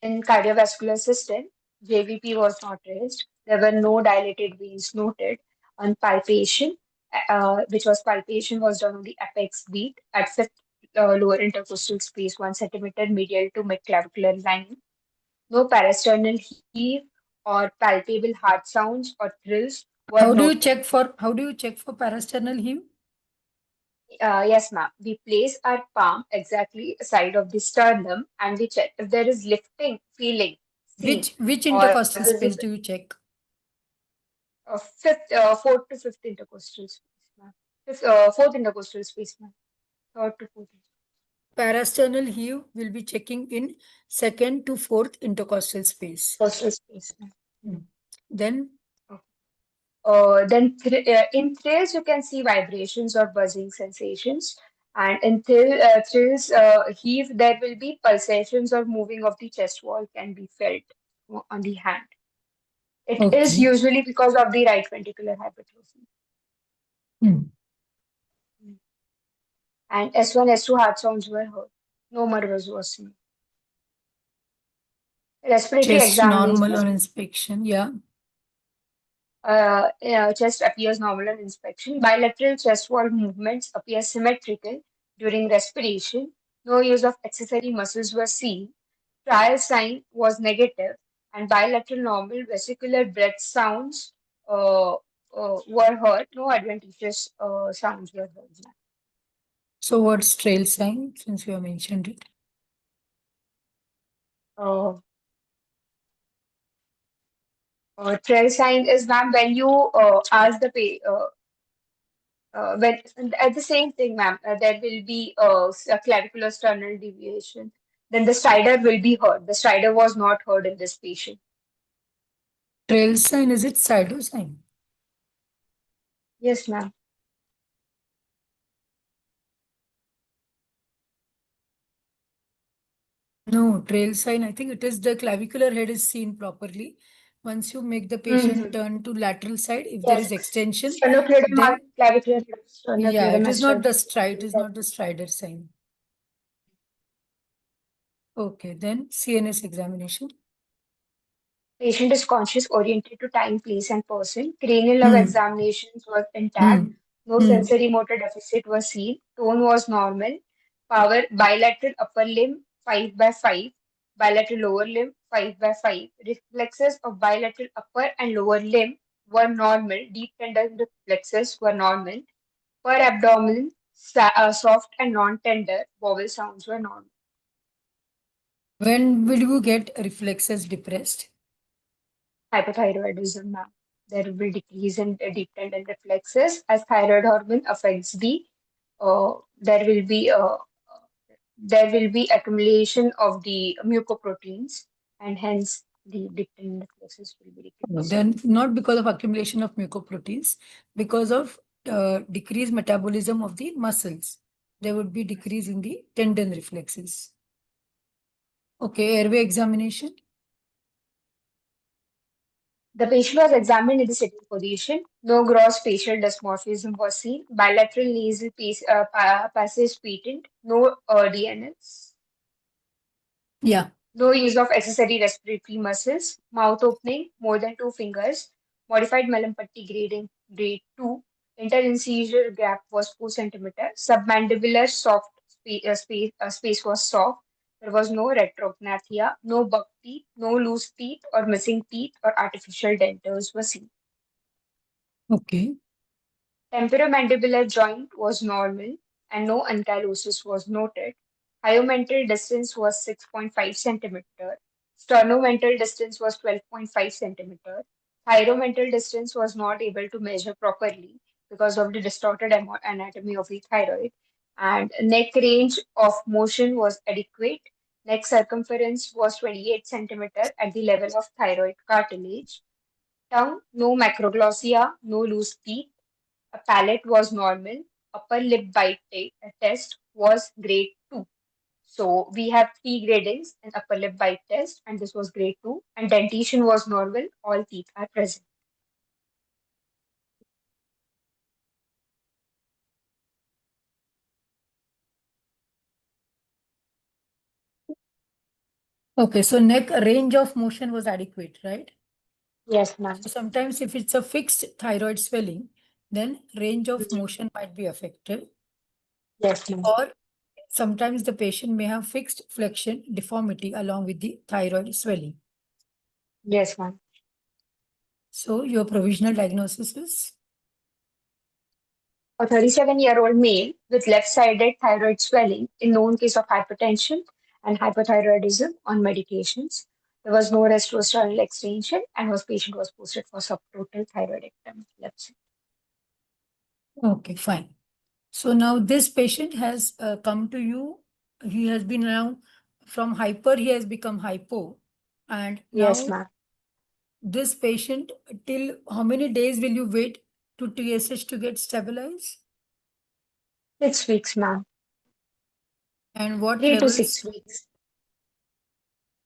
In cardiovascular system, JVP was not raised. There were no dilated veins noted. On palpation, palpation was done on the apex beat at fifth lower intercostal space, 1 centimeter medial to midclavicular line. No parasternal heave or palpable heart sounds or thrills were How do you noted. check for parasternal heave? Yes, ma'am. We place our palm exactly side of the sternum and we check if there is lifting feeling seen Which or intercostal space do you check? Fourth to fifth intercostal space, ma'am. Fourth intercostal space, ma'am. Third to fourth. Parasternal heave will be checking in second to fourth intercostal space. Intercostal space, ma'am. Then In thrills, you can see vibrations or buzzing sensations. And in thrills, heave, there will be pulsations or moving of the chest wall can be felt on the hand. It is usually because of the right ventricular hypertrophy. And S1, S2 heart sounds were heard. No murmurs was seen. Respiratory chest normal examinations. on inspection, yeah. Chest appears normal on inspection. Bilateral chest wall movements appear symmetrical during respiration. No use of accessory muscles were seen. Trial sign was negative, and bilateral normal vesicular breath sounds were heard. No adventitious sounds were heard. So what's trail sign, since you have mentioned it? Trail sign is, ma'am, when you ask the when at the same thing, ma'am, there will be a clavicular sternal deviation. Then the stridor will be heard. The stridor was not heard in this patient. Trail sign, is it cyto sign? Yes, ma'am. No, trail sign, I think it is the clavicular head is seen properly. Once you make the patient turn to lateral side, if there is extension, then Sternocleidomastoid, clavicular yeah, it is not the sternocleidomastoid. stride, it is not the strider sign. Okay, then CNS examination. Patient is conscious, oriented to time, place, and person. Cranial nerve examinations was intact. No sensory motor deficit was seen. Tone was normal. Power bilateral upper limb 5 by 5. Bilateral lower limb 5 by 5. Reflexes of bilateral upper and lower limb were normal. Deep tendon reflexes were normal. Per abdomen, soft and non-tender vowel sounds were normal. When will you get reflexes depressed? Hypothyroidism, ma'am. There will be decrease in deep tendon reflexes as thyroid hormone affects the uh, there will be uh, there will be accumulation of the mucoproteins and hence the deep tendon reflexes will be decreased. Then not because of accumulation of mucoproteins, because of decreased metabolism of the muscles. There would be decrease in the tendon reflexes. Okay, airway examination. The patient was examined in the sitting position. No gross facial dysmorphism was seen. Bilateral nasal passage patent. No DNS. Yeah. No use of accessory respiratory muscles. Mouth opening more than 2 fingers. Modified Mallampati grading grade 2. Interincisor gap was 4 centimeter. Submandibular space was soft. There was no retrognathia, no buck teeth, no loose teeth or missing teeth or artificial dentures were seen. Okay. Temporomandibular joint was normal and no ankylosis was noted. Hyomental distance was 6.5 centimeter. Sternomental distance was 12.5 centimeter. Thyromental distance was not able to measure properly because of the distorted anatomy of the thyroid. And neck range of motion was adequate. Neck circumference was 28 centimeter at the level of thyroid cartilage. Tongue, no macroglossia, no loose teeth. A palate was normal. Upper lip bite test was grade 2. So we have 3 gradings in upper lip bite test, and this was grade 2. And dentition was normal. All teeth are present. Okay, so neck range of motion was adequate, right? Yes, ma'am. So sometimes if it's a fixed thyroid swelling, then range of motion might be affected. Yes, ma'am. Or sometimes the patient may have fixed flexion deformity along with the thyroid swelling. Yes, ma'am. So your provisional diagnosis is? A 37-year-old male with left-sided thyroid swelling in known case of hypertension and hypothyroidism on medications. There was no retrosternal extension and patient was posted for subtotal thyroidectomy. Left side. Okay, fine. So now this patient has come to you. He has been now from hyper, he has become hypo. And Yes, now ma'am. this patient, till how many days will you wait to TSH to get stabilized? 6 weeks, ma'am. And what 3 to levels? 6 weeks.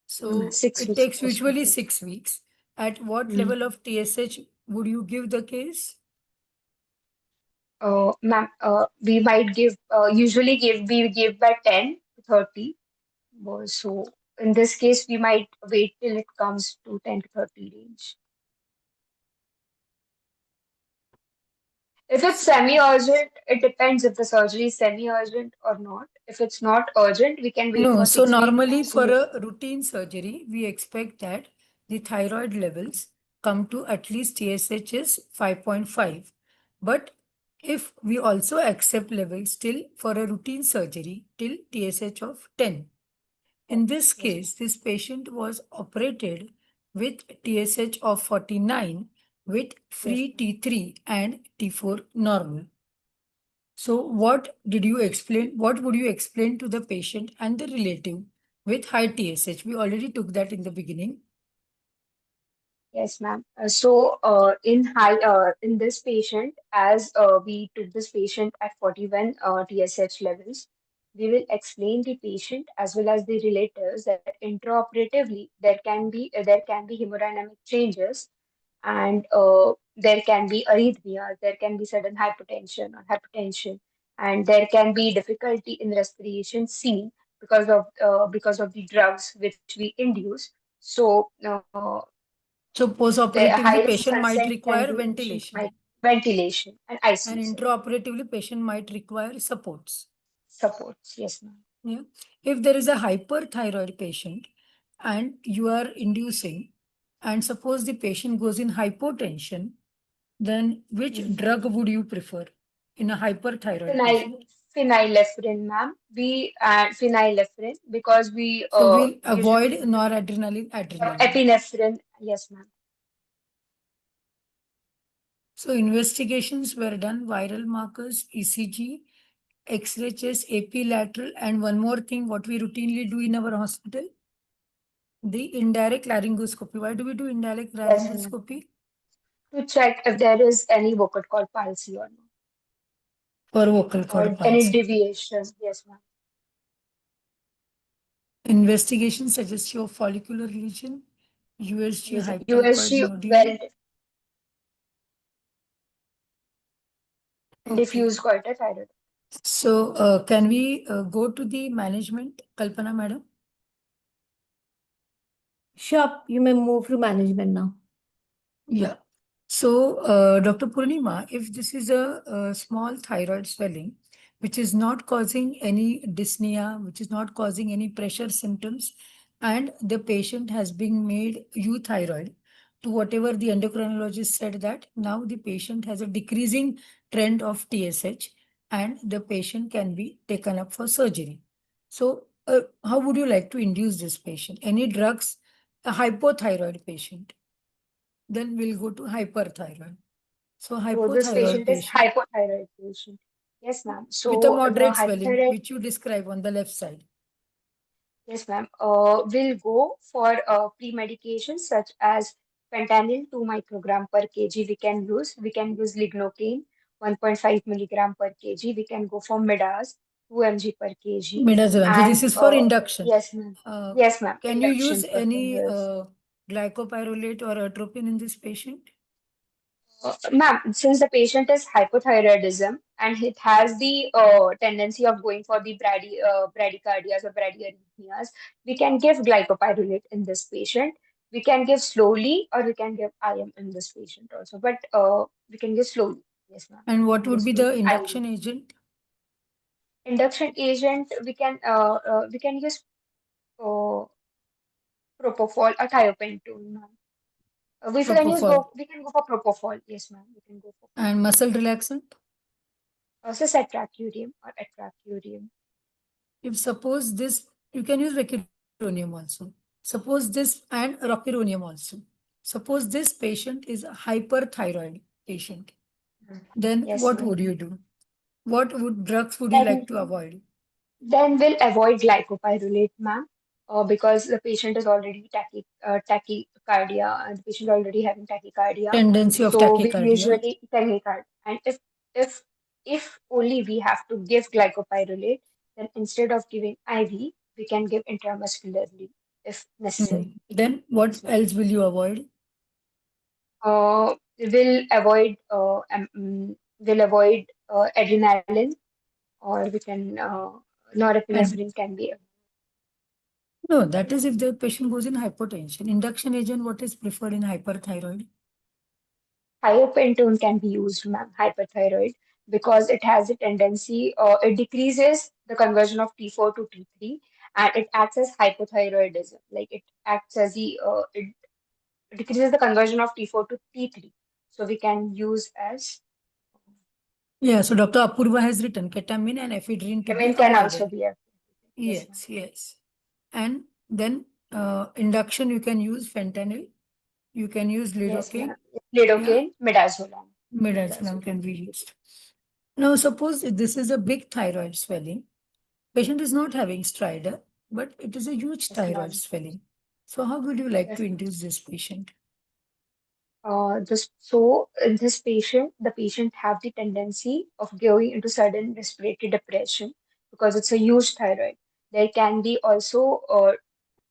So 6 it weeks takes usually postpartum. 6 weeks. At what level of TSH would you give the case? Ma'am, we might give usually we give by 10 to 30. So in this case, we might wait till it comes to 10 to 30 range. If it's semi-urgent, it depends if the surgery is semi-urgent or not. If it's not urgent, we can wait No, for so 6 weeks. normally for a routine surgery, we expect that the thyroid levels come to at least TSH is 5.5. But if we also accept levels still for a routine surgery till TSH of 10. In this case, this patient was operated with TSH of 49 with free T3 and T4 normal. So what did you explain? What would you explain to the patient and the relative with high TSH? We already took that in the beginning. Yes, ma'am. In this patient, as we took this patient at 41 TSH levels, we will explain the patient as well as the relatives that intraoperatively there can be hemodynamic changes and there can be arrhythmia, there can be sudden hypertension, and there can be difficulty in respiration seen because of the drugs which we induce. So So the post-operatively, high-risk patient might consent can require be patient ventilation, might ventilation and and ICU intraoperatively, patient might require supports. supports. Yes, ma'am. Yeah. If there is a hyperthyroid patient and you are inducing, and suppose the patient goes in hypotension, then which drug would you prefer in a hyperthyroid patient? Phenyl, Phenylephrine, ma'am. We phenylephrine because we So we'll avoid usually noradrenaline, adrenaline. epinephrine. Yes, ma'am. So investigations were done, viral markers, ECG, X-ray chest, AP lateral, and one more thing, what we routinely do in our hospital, the indirect laryngoscopy. Why do we do indirect Yes, ma'am. laryngoscopy? To check if there is any vocal cord palsy or not, For vocal cord or any palsy. deviation. Yes, ma'am. Investigation suggests your follicular lesion, USG Yes, hyperthyroid USG nodule. well and Okay. diffuse goiter thyroid. So can we go to the management, Kalpana madam? Sure, you may move to management now. Yeah. So, Dr. Purnima, if this is a small thyroid swelling, which is not causing any dyspnea, which is not causing any pressure symptoms, and the patient has been made euthyroid to whatever the endocrinologist said that now the patient has a decreasing trend of TSH and the patient can be taken up for surgery. So, how would you like to induce this patient? Any drugs? A hypothyroid patient. Then we'll go to hyperthyroid. So So this hypothyroid patient is patient hypothyroid patient. Yes, ma'am. with a So the moderate swelling, hypothyroid. which you describe on the left side. Yes, ma'am. We'll go for pre-medications such as fentanyl 2 microgram per kg. We can use lignocaine 1.5 milligram per kg. We can go for midas 2 mg per kg. Midazolam. So this And is for induction. yes, ma'am. Uh, Yes, ma'am. can you use Induction any procedures. glycopyrrolate or atropine in this patient? Ma'am, since the patient is hypothyroidism and it has the tendency of going for the bradycardias or bradyarrhythmias, we can give glycopyrrolate in this patient. We can give slowly or we can give IM in this patient also. But we can give slowly. Yes, ma'am. And We what can give would be the slowly. induction IV. agent? Induction agent, we can use uh, propofol or thiopentone, ma'am. Propofol. We can go for propofol. Yes, ma'am. We can go for And propofol. muscle relaxant? Cisatracurium or atracurium. If suppose this, you can use vecuronium also. Suppose this and rocuronium also. Suppose this patient is a hyperthyroid patient. Then Yes, what ma'am. would you do? What would drugs would you like Then, to avoid? then we'll avoid glycopyrrolate, ma'am, because the patient is already tachycardia, and the patient is already having tachycardia. Tendency of So we tachycardia. usually tachycardia, and if if only we have to give glycopyrrolate, then instead of giving IV, we can give intramuscularly if necessary. Then what Yes, ma'am. else will you avoid? We'll avoid adrenaline, or we can And norepinephrine can be. no, that is if the patient goes in hypotension. Induction agent, what is preferred in hyperthyroid? Thiopentone can be used, ma'am, hyperthyroid, because it has a tendency, it decreases the conversion of T4 to T3, and it acts as hypothyroidism. Like it acts as it decreases the conversion of T4 to T3. So we can use as Yeah, so Dr. Apurva has written ketamine and ephedrine to be ketamine can also avoided. be a. Yes, ma'am. Yes, yes. And then induction, you can use fentanyl, you can use Yes, lidocaine, ma'am. yeah, Lidocaine, midazolam. midazolam Midazolam. can be used. Now, suppose if this is a big thyroid swelling, patient is not having stridor, but it is a huge Yes, thyroid ma'am. swelling. So how would you like to Yes, ma'am. induce this patient? In this patient, the patient have the tendency of going into sudden respiratory depression because it's a huge thyroid. There can be also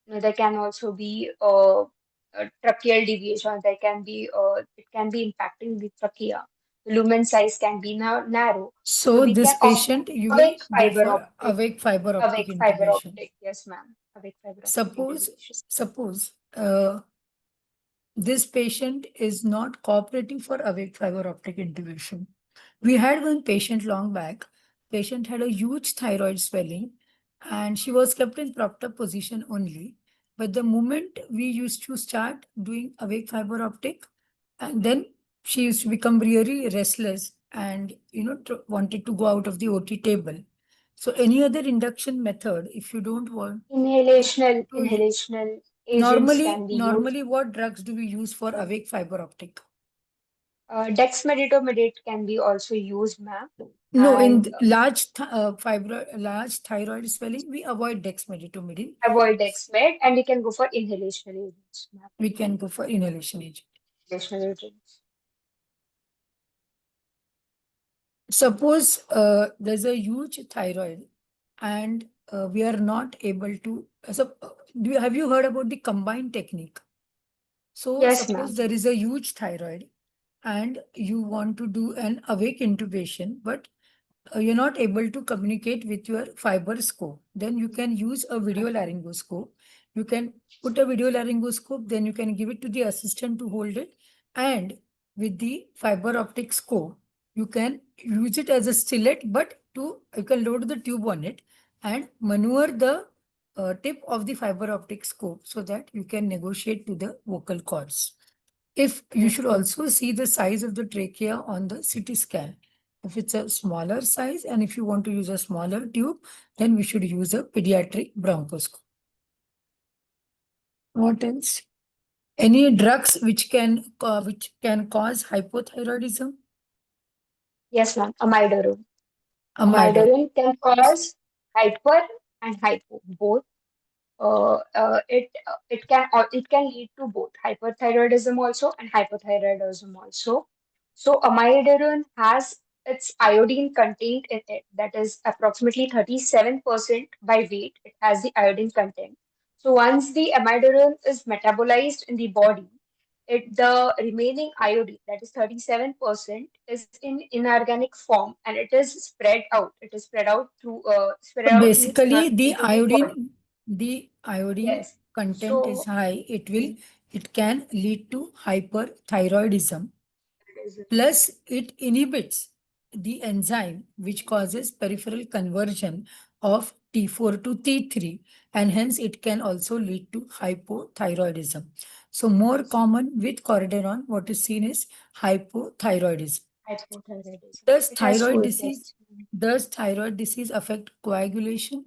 there can also be a tracheal deviation. There can be it can be impacting the trachea, The lumen size can be narrow. So we this can offer patient, you will awake go fiber for optic. awake fiber optic Awake fiber intubation. optic. Yes, ma'am. Awake fiber optic Suppose, intubation. suppose this patient is not cooperating for awake fiber optic intubation. We had one patient long back. Patient had a huge thyroid swelling and she was kept in propped up position only. But the moment we used to start doing awake fiber optic, and then she used to become really restless and wanted to go out of the OT table. So any other induction method, if you don't want Inhalational agents can be used. normally what drugs do we use for awake fiber optic? Dexmedetomidate can be also used, ma'am. No, And in large thyroid swelling, we avoid dexmedetomidine. avoid Dexmed, and we can go for inhalational agents, ma'am. We can go for inhalation agent. Inhalational agents. Suppose there's a huge thyroid and we are not able to. Have you heard about the combined technique? So Yes, suppose ma'am. there is a huge thyroid and you want to do an awake intubation, but you're not able to communicate with your fiber scope, then you can use a video laryngoscope. You can put a video laryngoscope, then you can give it to the assistant to hold it. And with the fiber optic scope, you can use it as a stillet, but you can load the tube on it and maneuver the tip of the fiber optic scope so that you can negotiate to the vocal cords. If you should also see the size of the trachea on the CT scan. If it's a smaller size and if you want to use a smaller tube, then we should use a pediatric bronchoscope. What else? Any drugs which can cause hypothyroidism? Yes, ma'am. Amiodarone. Amiodarone. Amiodarone can cause hyper and hypo both. It can lead to both hyperthyroidism also and hypothyroidism also. So amiodarone has its iodine content in it, that is approximately 37% by weight. It has the iodine content. So once the amiodarone is metabolized in the body, the remaining iodine, that is 37%, is in inorganic form and it is spread out. It is spread So out basically, into the body. the iodine Yes. content is So, high. It can lead to hyperthyroidism. Plus, it inhibits the enzyme which causes peripheral conversion of T4 to T3, and hence it can also lead to hypothyroidism. So, more common with cordaron, what is seen is hypothyroidism. hypothyroidism. Does It has two thyroid effects. disease does thyroid disease affect coagulation?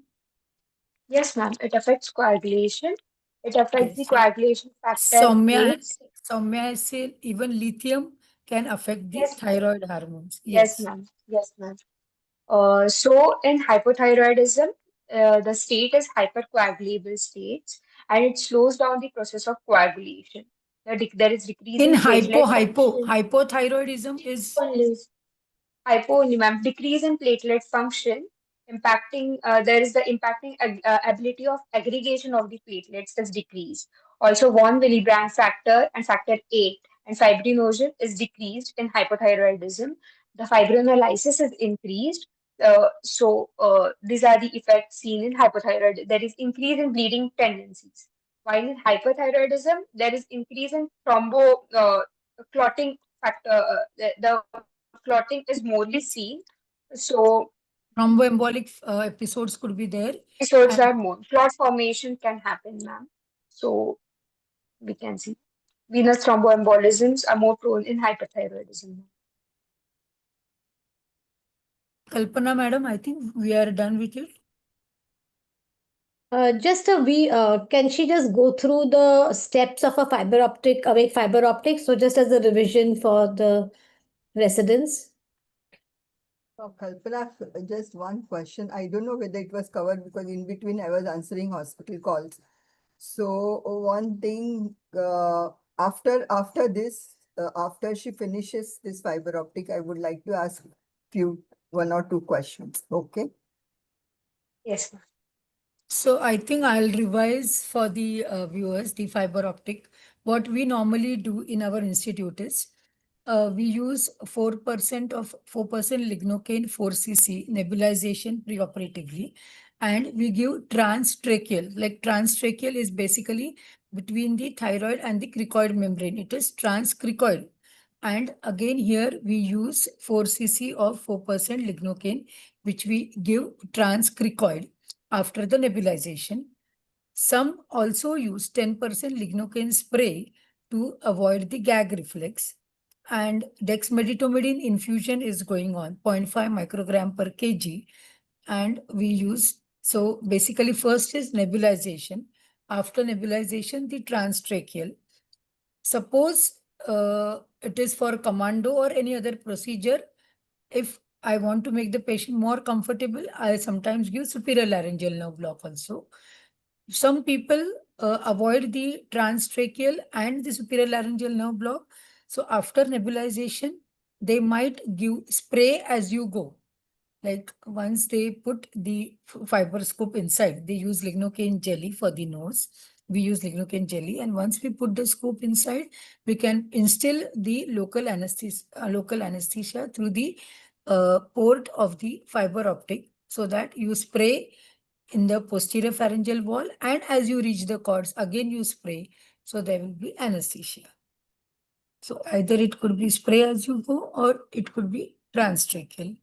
Yes, ma'am. It affects coagulation. It affects the Yes. coagulation factor Soumya, 8. Soumya has said even lithium can affect the Yes, ma'am. thyroid hormones. Yes, Yes. ma'am. Yes, ma'am. So in hypothyroidism, the state is hypercoagulable states, and it slows down the process of coagulation. There is decrease In in platelet function. hypothyroidism is Hyponema, decrease in platelet function, impacting there is the impacting ability of aggregation of the platelets is decreased. Also, von Willebrand factor and factor 8 and fibrinogen is decreased in hypothyroidism. The fibrinolysis is increased. These are the effects seen in hypothyroid. There is increase in bleeding tendencies. While in hyperthyroidism, there is increase in clotting factor. The clotting is morely seen. So thromboembolic episodes could be there. episodes And are more. Clot formation can happen, ma'am. So we can see venous thromboembolisms are more prone in hyperthyroidism. Kalpana, madam, I think we are done with it. Can she just go through the steps of a fiber optic, awake fiber optic? So just as a revision for the residents. So, Kalpana, just one question. I don't know whether it was covered because in between I was answering hospital calls. So one thing, after she finishes this fiber optic, I would like to ask one or two questions. Okay. Yes, ma'am. So I think I'll revise for the viewers the fiber optic. What we normally do in our institute is we use 4% of 4% lignocaine 4 cc nebulization preoperatively, and we give transtracheal. Like transtracheal is basically between the thyroid and the cricoid membrane. It is transcricoid. And again, here we use 4 cc of 4% lignocaine, which we give transcricoid after the nebulization. Some also use 10% lignocaine spray to avoid the gag reflex. And dexmedetomidine infusion is going on, 0.5 microgram per kg. And we use, so basically first is nebulization. After nebulization, the transtracheal. Suppose it is for commando or any other procedure, if I want to make the patient more comfortable, I sometimes give superior laryngeal nerve block also. Some people avoid the transtracheal and the superior laryngeal nerve block. So after nebulization, they might give spray as you go. Like once they put the fiber scoop inside, they use lignocaine jelly for the nose. We use lignocaine jelly, and once we put the scoop inside, we can instill the local anesthesia through the port of the fiber optic, so that you spray in the posterior pharyngeal wall, and as you reach the cords, again you spray, so there will be anesthesia. So either it could be spray as you go, or it could be transtracheal.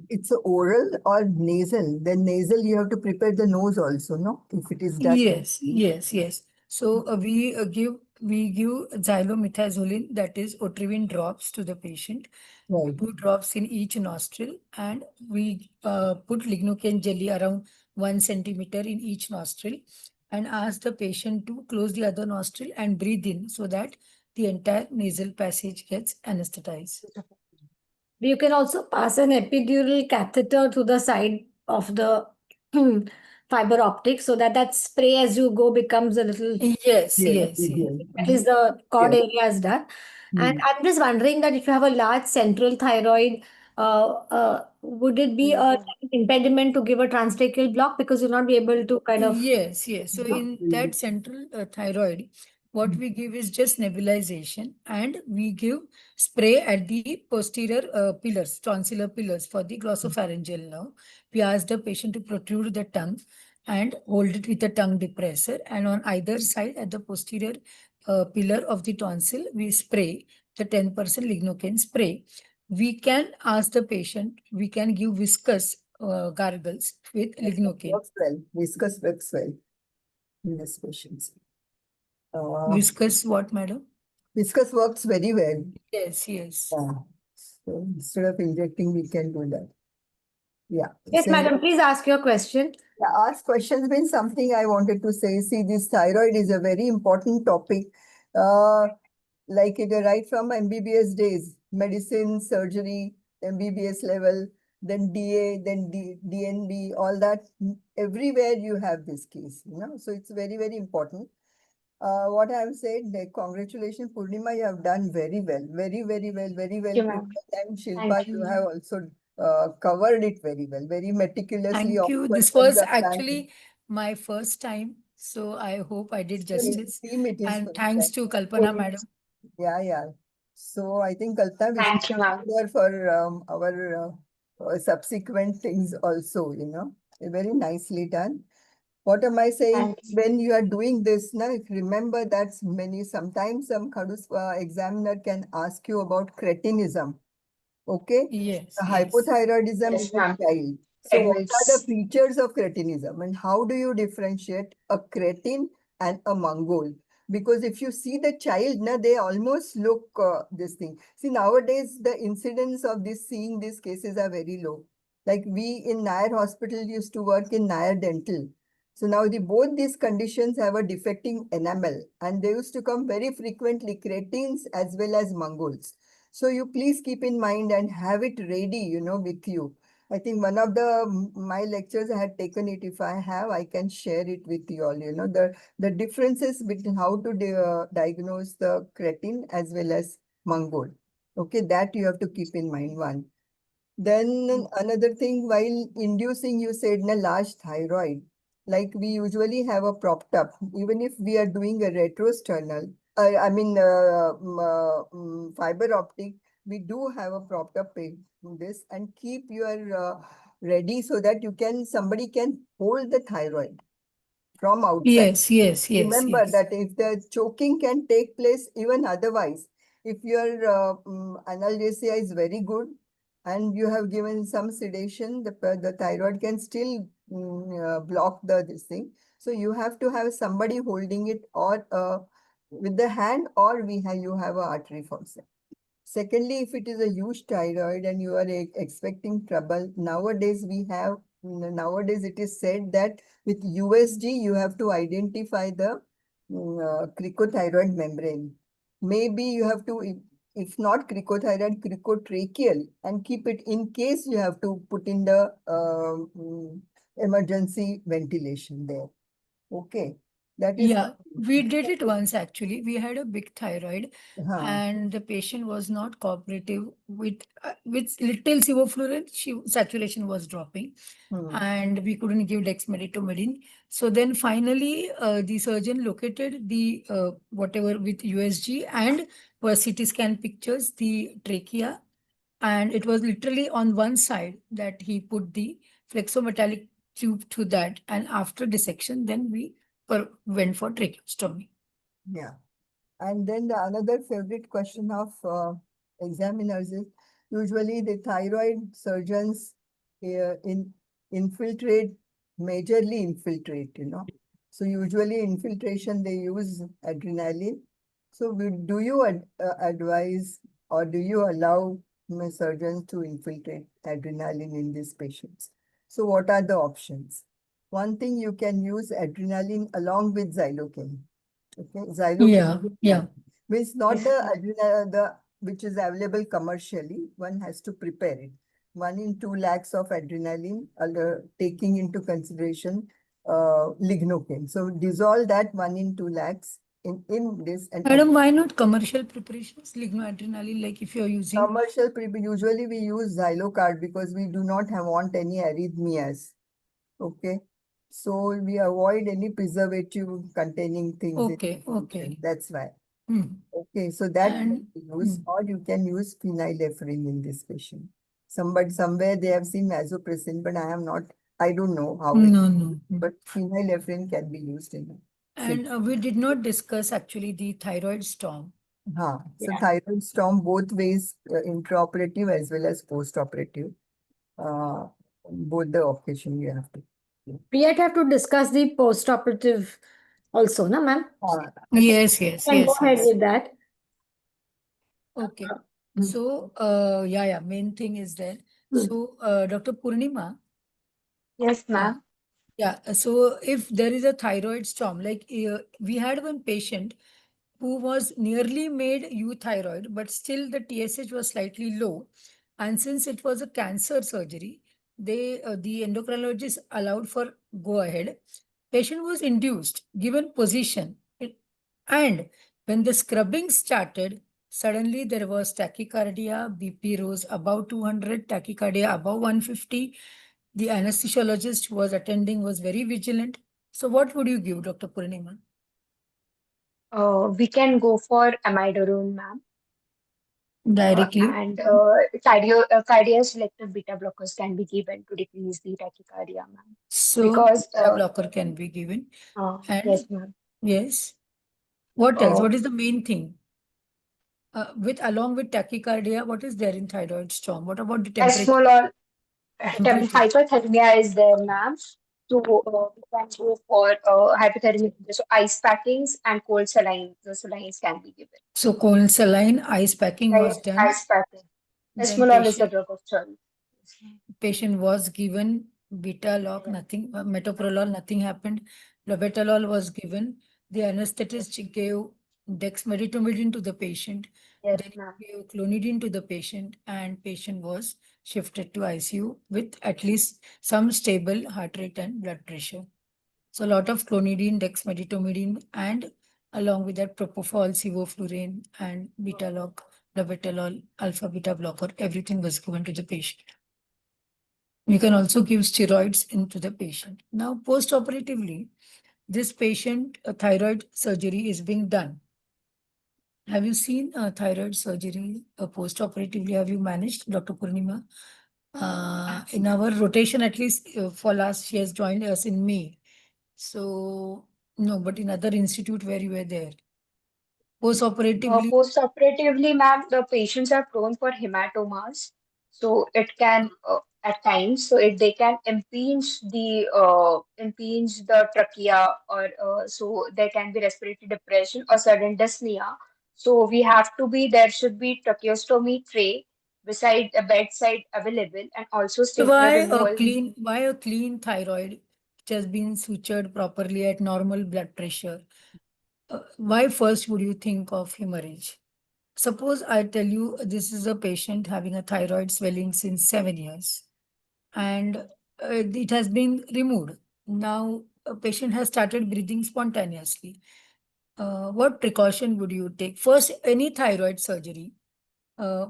It's a oral or nasal. Then nasal, you have to prepare the nose also, no? If it is done. Yes. So we give xylomethazolin, that is Otrivin drops, to the patient. Right. 2 drops in each nostril, and we put lignocaine jelly around 1 centimeter in each nostril, and ask the patient to close the other nostril and breathe in, so that the entire nasal passage gets anesthetized. You can also pass an epidural catheter to the side of the fiber optic, so that that spray as you go becomes a little, Yes. at least the cord Yes. area is done. And I'm just wondering that if you have a large central thyroid, would it be a impediment to give a transtracheal block, because you'll not be able to kind of. Yes. So in that central thyroid, what we give is just nebulization, and we give spray at the posterior pillars, tonsillar pillars, for the glossopharyngeal nerve. We ask the patient to protrude the tongue and hold it with a tongue depressor, and on either side at the posterior pillar of the tonsil, we spray the 10% lignocaine spray. We can ask the patient, we can give viscous gargles with lignocaine. Works well. Viscous works well in this patients. Viscous what, madam? Viscous works very well. Yes. So instead of injecting, we can do that. Yeah. Yes, So, madam, please ask your question. ask questions means something I wanted to say. See, this thyroid is a very important topic. Like it right from MBBS days, medicine, surgery, MBBS level, then DA, then DNB, all that. Everywhere you have this case, you know. So it's very, very important. What I have said, congratulations, Poornima, you have done very well, very well Thank you, ma'am. prepared. And Shilpa, Thank you you. have also covered it very well, very meticulously. Thank All you. This questions was are planned. actually my first time, so I hope I did justice. Team, it is And thanks to fantastic. Kalpana, madam. Yeah. So I think Kalpana, we Thank should you, ma'am. consider for our subsequent things also, you know, very nicely done. What am I saying? Thank you. When you are doing this, now remember that sometimes some Khadus examiner can ask you about cretinism. Okay? Yes. Hypothyroidism Yes, in a ma'am. child. So what are the Adults. features of cretinism and how do you differentiate a cretin and a mongol? Because if you see the child, they almost look this thing. See, nowadays the incidence of seeing these cases are very low. Like we in Nair Hospital used to work in Nair Dental. So now both these conditions have a defecting enamel and they used to come very frequently, cretins as well as mongols. So you please keep in mind and have it ready, you know, with you. I think one of my lectures I had taken it. If I have, I can share it with you all. You know, the differences between how to diagnose the cretin as well as mongol. Okay, that you have to keep in mind. One. Then another thing, while inducing, you said in a large thyroid, like we usually have a propped up, even if we are doing a retrosternal, I mean, fiber optic, we do have a proper pay this and keep your ready so that somebody can hold the thyroid from outside. Yes. Remember that if the choking can take place even otherwise, if your analgesia is very good and you have given some sedation, the thyroid can still block this thing. So you have to have somebody holding it or with the hand, or you have a artery faucet. Secondly, if it is a huge thyroid and you are expecting trouble, nowadays it is said that with USG you have to identify the cricothyroid membrane. Maybe you have to, if not cricothyroid, cricotracheal, and keep it in case you have to put in the emergency ventilation there. Okay, that is. Yeah, we did it once actually. We had a big thyroid Huh. and the patient was not cooperative with little sevoflurane, saturation was dropping and we couldn't give dexmedetomidine. So then finally the surgeon located the whatever with USG and CT scan pictures, the trachea, and it was literally on one side that he put the flexometallic tube to that, and after dissection then we went for tracheostomy. Yeah. And then the another favorite question of examiners is usually the thyroid surgeons infiltrate, majorly infiltrate. So usually infiltration, they use adrenaline. So do you advise or do you allow surgeons to infiltrate adrenaline in these patients? So what are the options? One thing, you can use adrenaline along with xylocaine. Okay, xylocaine means not the adrenal, which is available commercially. One has to prepare it. 1 in 2 lakhs of adrenaline, taking into consideration lignocaine. So dissolve that 1 in 2 lakhs in this. And Madam, why not commercial preparations, lignoadrenaline, like if you're using? Commercial, usually we use Xylocard because we do not want any arrhythmias. Okay. So we avoid any preservative containing things. Okay. That's why. Hmm. Okay, so that And use, or you can use phenylephrine in this patient. Somewhere they have seen vasopressin, but I don't know how. No. But phenylephrine can be used in And we did not discuss actually the thyroid storm. So thyroid storm both ways, intraoperative as well as postoperative. Both the occasion you have to. We yet have to discuss the post-operative also, na ma'am? Yes. Can go ahead with that. Okay. So, main thing is there. So, Dr. Poornima. Yes, ma'am. Yeah. So, if there is a thyroid storm, like we had one patient who was nearly made euthyroid, but still the TSH was slightly low. And since it was a cancer surgery, the endocrinologist allowed for go ahead. Patient was induced, given position, and when the scrubbing started, suddenly there was tachycardia, BP rose above 200, tachycardia above 150. The anesthesiologist who was attending was very vigilant. So what would you give, Dr. Purnima? We can go for amiodarone, ma'am. Directly. And cardio-selective beta blockers can be given to decrease the tachycardia, ma'am. So Because beta blocker can be given. And yes, ma'am. yes. What else? What is the main thing? Along with tachycardia, what is there in thyroid storm? What about the temperature? Esmolol, Temperature. hyperthermia is there, ma'am. So we can go for hypothermia. So ice packings and cold saline. The salines can be given. So cold saline, ice packing was done. Ice packing. Then Esmolol is the drug of choice. patient was given beta lock, nothing, metoprolol, nothing happened. Lobetalol was given. The anesthetist gave dexmedetomidine to the patient. Yes, Then ma'am. gave clonidine to the patient, and patient was shifted to ICU with at least some stable heart rate and blood pressure. So a lot of clonidine, dexmedetomidine, and along with that propofol, sevoflurane, and beta lock, lobetalol, alpha beta blocker, everything was given to the patient. You can also give steroids into the patient. Now, post-operatively, this patient, a thyroid surgery is being done. Have you seen thyroid surgery post-operatively? Have you managed, Dr. Purnima? In our rotation, at least for last, she has joined us in May. So, no, but in other institute where you were there, post-operatively, Post-operatively, ma'am, the patients are prone for hematomas, so it can at times, they can impinge the trachea, or so there can be respiratory depression or sudden dyspnea. So we have to be there should be tracheostomy tray beside a bedside available, and also stapler removal. why a clean thyroid which has been sutured properly at normal blood pressure? Why first would you think of hemorrhage? Suppose I tell you this is a patient having a thyroid swelling since 7 years and it has been removed. Now, a patient has started breathing spontaneously. What precaution would you take? First, any thyroid surgery,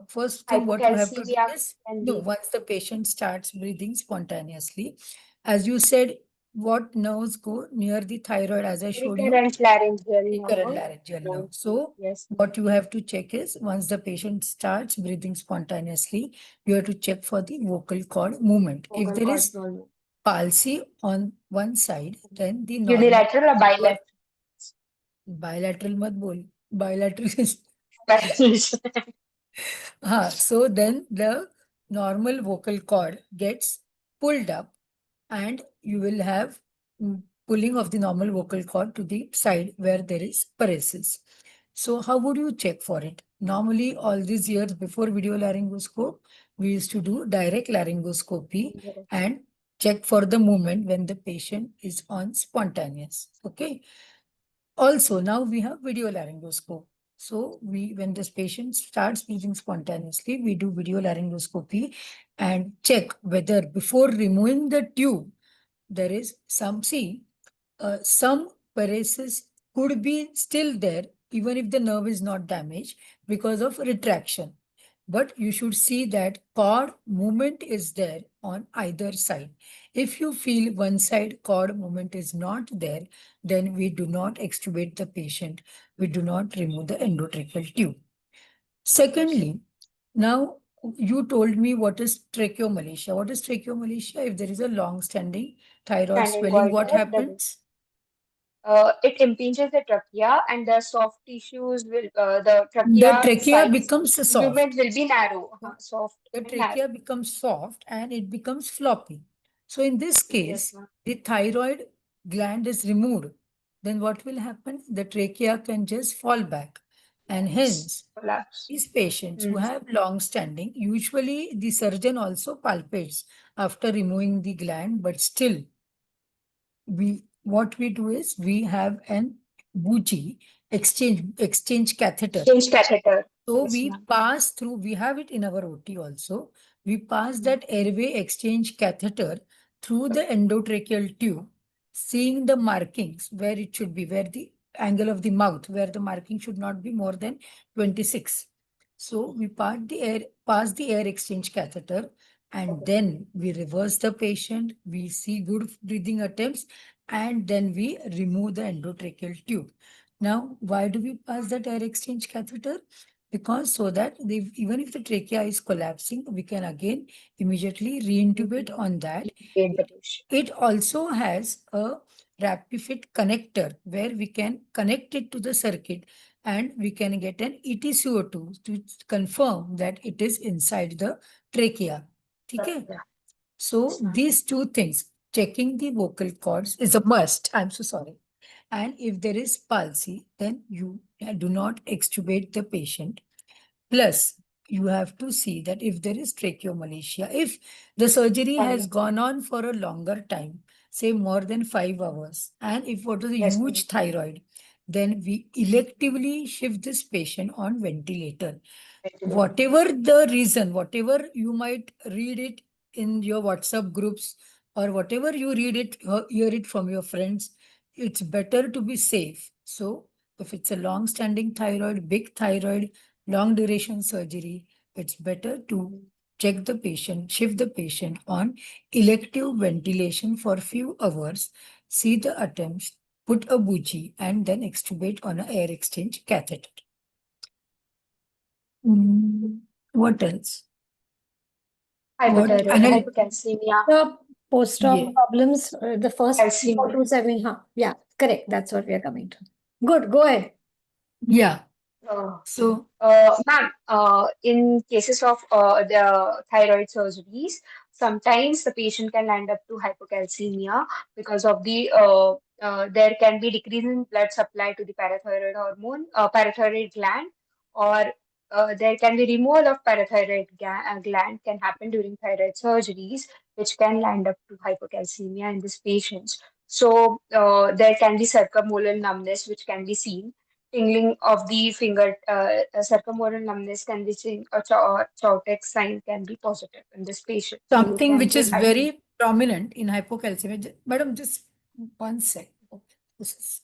first thing what you have to do Hypocalcemia is, can no, be once the patient starts breathing spontaneously, as you said, what nerves go near the thyroid, as I showed you, recurrent laryngeal recurrent nerve. laryngeal nerve. Don't- So, Yes, what you have to check is once the patient starts breathing spontaneously, you have to check for the vocal cord movement. If vocal there cord is movement. palsy on one side, then the normal Unilateral or bilateral? bilateral mat bol. Bilateral is so then the normal vocal cord gets pulled up and you will have pulling of the normal vocal cord to the side where there is paresis. So how would you check for it? Normally, all these years before video laryngoscope, we used to do direct laryngoscopy and check for the movement when the patient is on spontaneous. Okay. Also, now we have video laryngoscope. So when this patient starts breathing spontaneously, we do video laryngoscopy and check whether before removing the tube, there is some paresis could be still there, even if the nerve is not damaged because of retraction. But you should see that cord movement is there on either side. If you feel one side cord movement is not there, then we do not extubate the patient. We do not remove the endotracheal tube. Secondly, now you told me what is tracheomalacia. What is tracheomalacia? If there is a long-standing thyroid Standing swelling, cord what happens? it impinges the trachea, and the soft tissues will the The trachea trachea sides becomes soft. movement will be narrow, So soft the and narrow. trachea becomes soft and it becomes floppy. So in this Yes, case, ma'am. the thyroid gland is removed. Then what will happen? The trachea can just fall back. And hence, Collapse. these patients who have long standing, usually the surgeon also palpates after removing the gland, but still what we do is we have an bougie exchange catheter. Exchange catheter. So Yes, we ma'am. pass through, we have it in our OT also. We pass that airway exchange catheter through the endotracheal tube, seeing the markings where it should be, where the angle of the mouth, where the marking should not be more than 26. So we pass the air exchange catheter, and then we reverse the patient. We see good breathing attempts, and then we remove the endotracheal tube. Now, why do we pass that air exchange catheter? Because so that even if the trachea is collapsing, we can again immediately reintubate on that. Aid the patient. It also has a RapidFit connector where we can connect it to the circuit and we can get an EtCO2 to confirm that it is inside the trachea. Okay? So these two things, checking the vocal cords is a must. I'm so sorry. And if there is palsy, then you do not extubate the patient. Plus, you have to see that if there is tracheomalacia, if the surgery has gone on for a longer time, say more than 5 hours, and if what is a Yes, ma'am. huge thyroid, then we electively shift this patient on ventilator. Whatever the reason, whatever you might read it in your WhatsApp groups or whatever you read it, hear it from your friends, it's better to be safe. So if it's a long-standing thyroid, big thyroid, long duration surgery, it's better to check the patient, shift the patient on elective ventilation for a few hours, see the attempts, put a bougie, and then extubate on an air exchange catheter. What else? Hypocalcemia. The post-op Yeah. problems, the first Calcemia. 4 to 7. Yeah, correct. That's what we are coming to. Good, go ahead. Yeah. Uh, So Ma'am, in cases of the thyroid surgeries, sometimes the patient can land up to hypocalcemia because of there can be decrease in blood supply to the parathyroid gland, or there can be removal of gland can happen during thyroid surgeries, which can land up to hypocalcemia in these patients. So there can be circummolar numbness, which can be seen, tingling of the finger, circummolar numbness can be seen, or Chautek's sign can be positive in this patient. So you something can which take is very prominent in hypocalcemia. Madam, just 1 sec. This is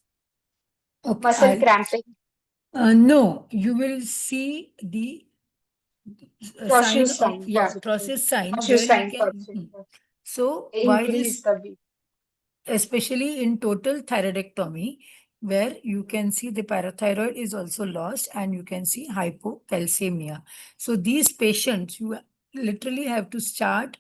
okay. muscle cramping, No, you will see the sign Trocheus of, sign yeah, positive, process sign Trocheus where you sign can. positive. So why Increase this, the weight. especially in total thyroidectomy, where you can see the parathyroid is also lost and you can see hypocalcemia. So these patients, you literally have to start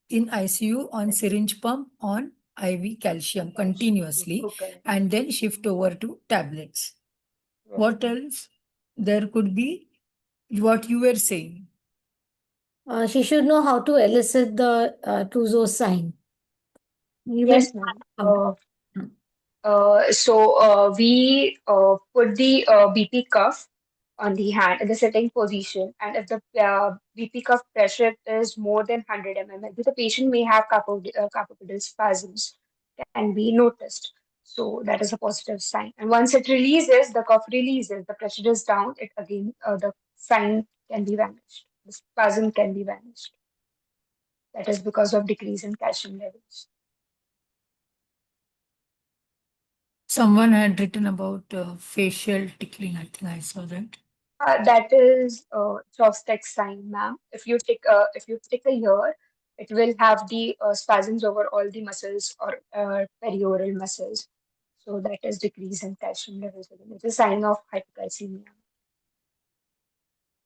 in ICU on syringe pump on IV calcium continuously Okay. and then shift over to tablets. Yeah. What else? There could be what you were saying. She should know how to elicit the Tuzo sign. You Yes, may- ma'am. We put the BP cuff on the hand in the sitting position, and if the BP cuff pressure is more than 100 mm, the patient may have carpopedal spasms can be noticed. So that is a positive sign. And once it releases, the cuff releases, the pressure is down, it again the sign can be vanished. The spasm can be vanished. That is because of decrease in calcium levels. Someone had written about facial tickling. I think I saw that. That is Chopstick sign, ma'am. If you tick a ear, it will have the spasms over all the muscles or perioral muscles. So that is decrease in calcium levels. It's a sign of hypocalcemia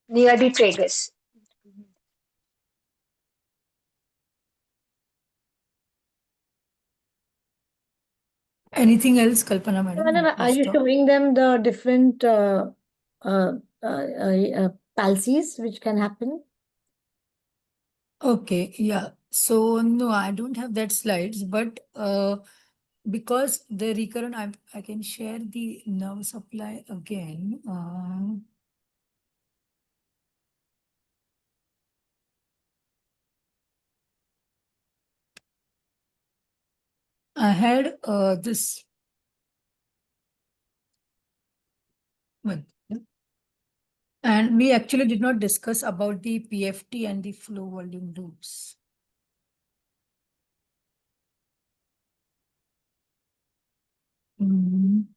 near the tragus. Anything else, Kalpana madam? Are you showing them the different palsies which can happen? Okay, yeah. So no, I don't have that slides, but because the recurrent, I can share the nerve supply again. I had this one. And we actually did not discuss about the PFT and the flow volume loops. In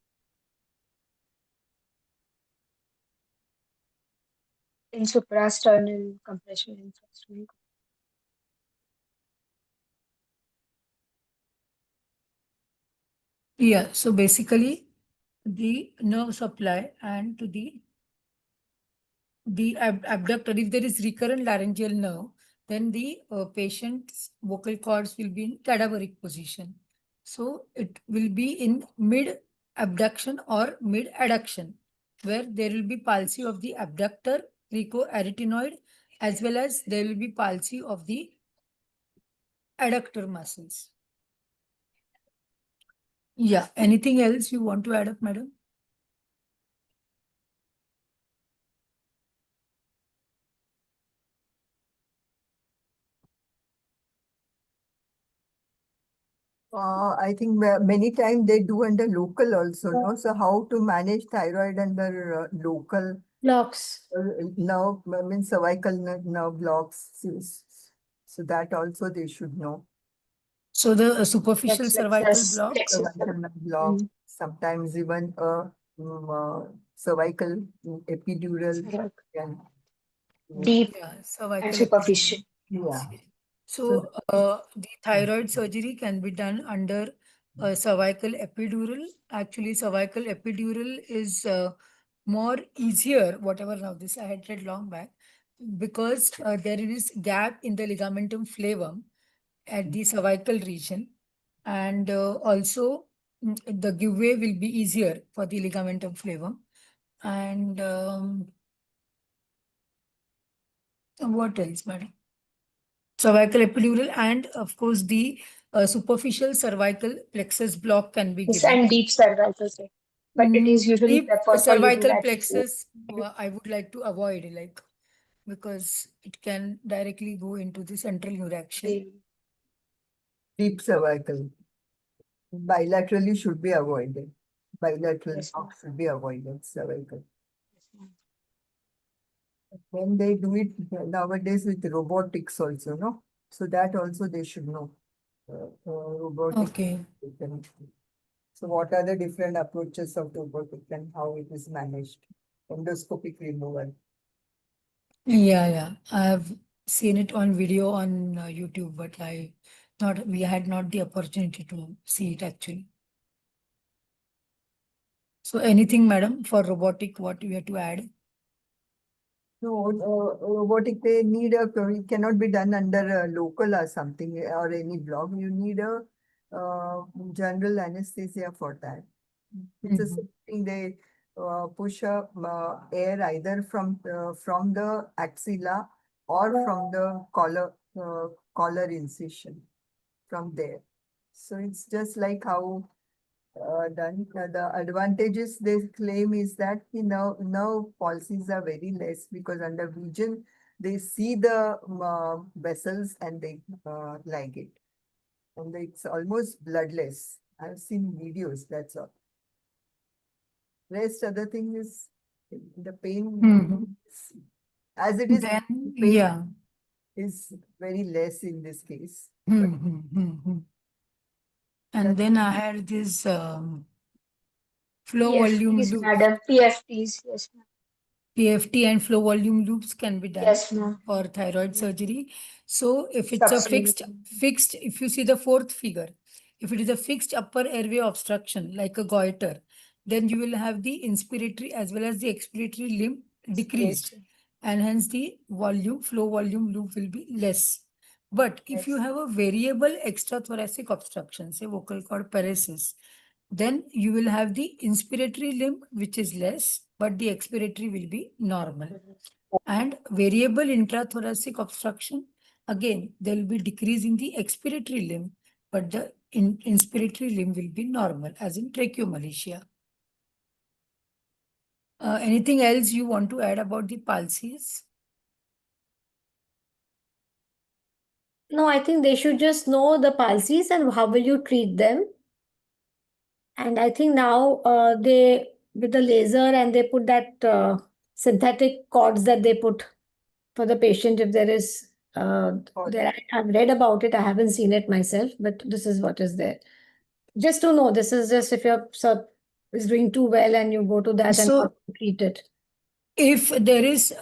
suprasternal compression infrastructure. Yeah, so basically the nerve supply and to the abductor, if there is recurrent laryngeal nerve, then the patient's vocal cords will be in cadaveric position. So it will be in mid abduction or mid adduction, where there will be palsy of the abductor, cricoarytenoid, as well as there will be palsy of the adductor muscles. Yeah, anything else you want to add up, madam? I think many times they do under local also, no? So how to manage thyroid under local Blocks. nerve, I mean cervical nerve blocks. So that also they should know. So the superficial cervical block. Cervical nerve block, sometimes even cervical epidural can. Deep Yeah, and cervical superficial. epidural. Yeah. So the thyroid surgery can be done under cervical epidural. Actually, cervical epidural is more easier, whatever now this I had read long back. because there is gap in the ligamentum flavum at the cervical region, and also the giveaway will be easier for the ligamentum flavum. And what else, madam? Cervical epidural, and of course the superficial cervical plexus block can be Yes, given. and deep cervical check. But it is usually Deep preferred for you to cervical that. plexus, I would like to avoid, like, because it can directly go into the central neuraction. Deep cervical. Bilaterally should be avoided. Bilateral Yes, ma'am. should be avoided, cervical. Yes, ma'am. When they do it nowadays with robotics also, no? So that also they should know. Robotic. Okay. So what are the different approaches of robotic and how it is managed? Endoscopic removal. Yeah. I have seen it on video on YouTube, but we had not the opportunity to see it actually. So anything, madam, for robotic, what we have to add? No, robotic, they need it cannot be done under a local or something or any block. You need a general anesthesia for that. It's a thing they push up air either from the axilla or from the collar incision from there. So it's just like how done. The advantages they claim is that the nerve palsies are very less because under vision they see the vessels and they ligate, and it's almost bloodless. I've seen videos. That's all. Rest other thing is the pain. As it is, Then, pain yeah. is very less in this case. And then I had this flow volume PFTs, loop. madam. PFTs. Yes, ma'am. PFT and flow volume loops can be done Yes, ma'am. for thyroid surgery. So if it's a Succinylation. fixed, if you see the fourth figure, if it is a fixed upper airway obstruction like a goiter, then you will have the inspiratory as well as the expiratory limb decreased, and hence the flow volume loop will be less. But if you have a variable extrathoracic obstruction, say vocal cord paresis, then you will have the inspiratory limb, which is less, but the expiratory will be normal. And variable intrathoracic obstruction, again, there will be decrease in the expiratory limb, but the inspiratory limb will be normal, as in tracheomalacia. Anything else you want to add about the palsies? No, I think they should just know the palsies and how will you treat them. And I think now they, with the laser, and they put that synthetic cords that they put for the patient if there is, I've read about it, I haven't seen it myself, but this is what is there. Just to know, this is just if your sub is doing too well and you go to that and So, treat it. if there is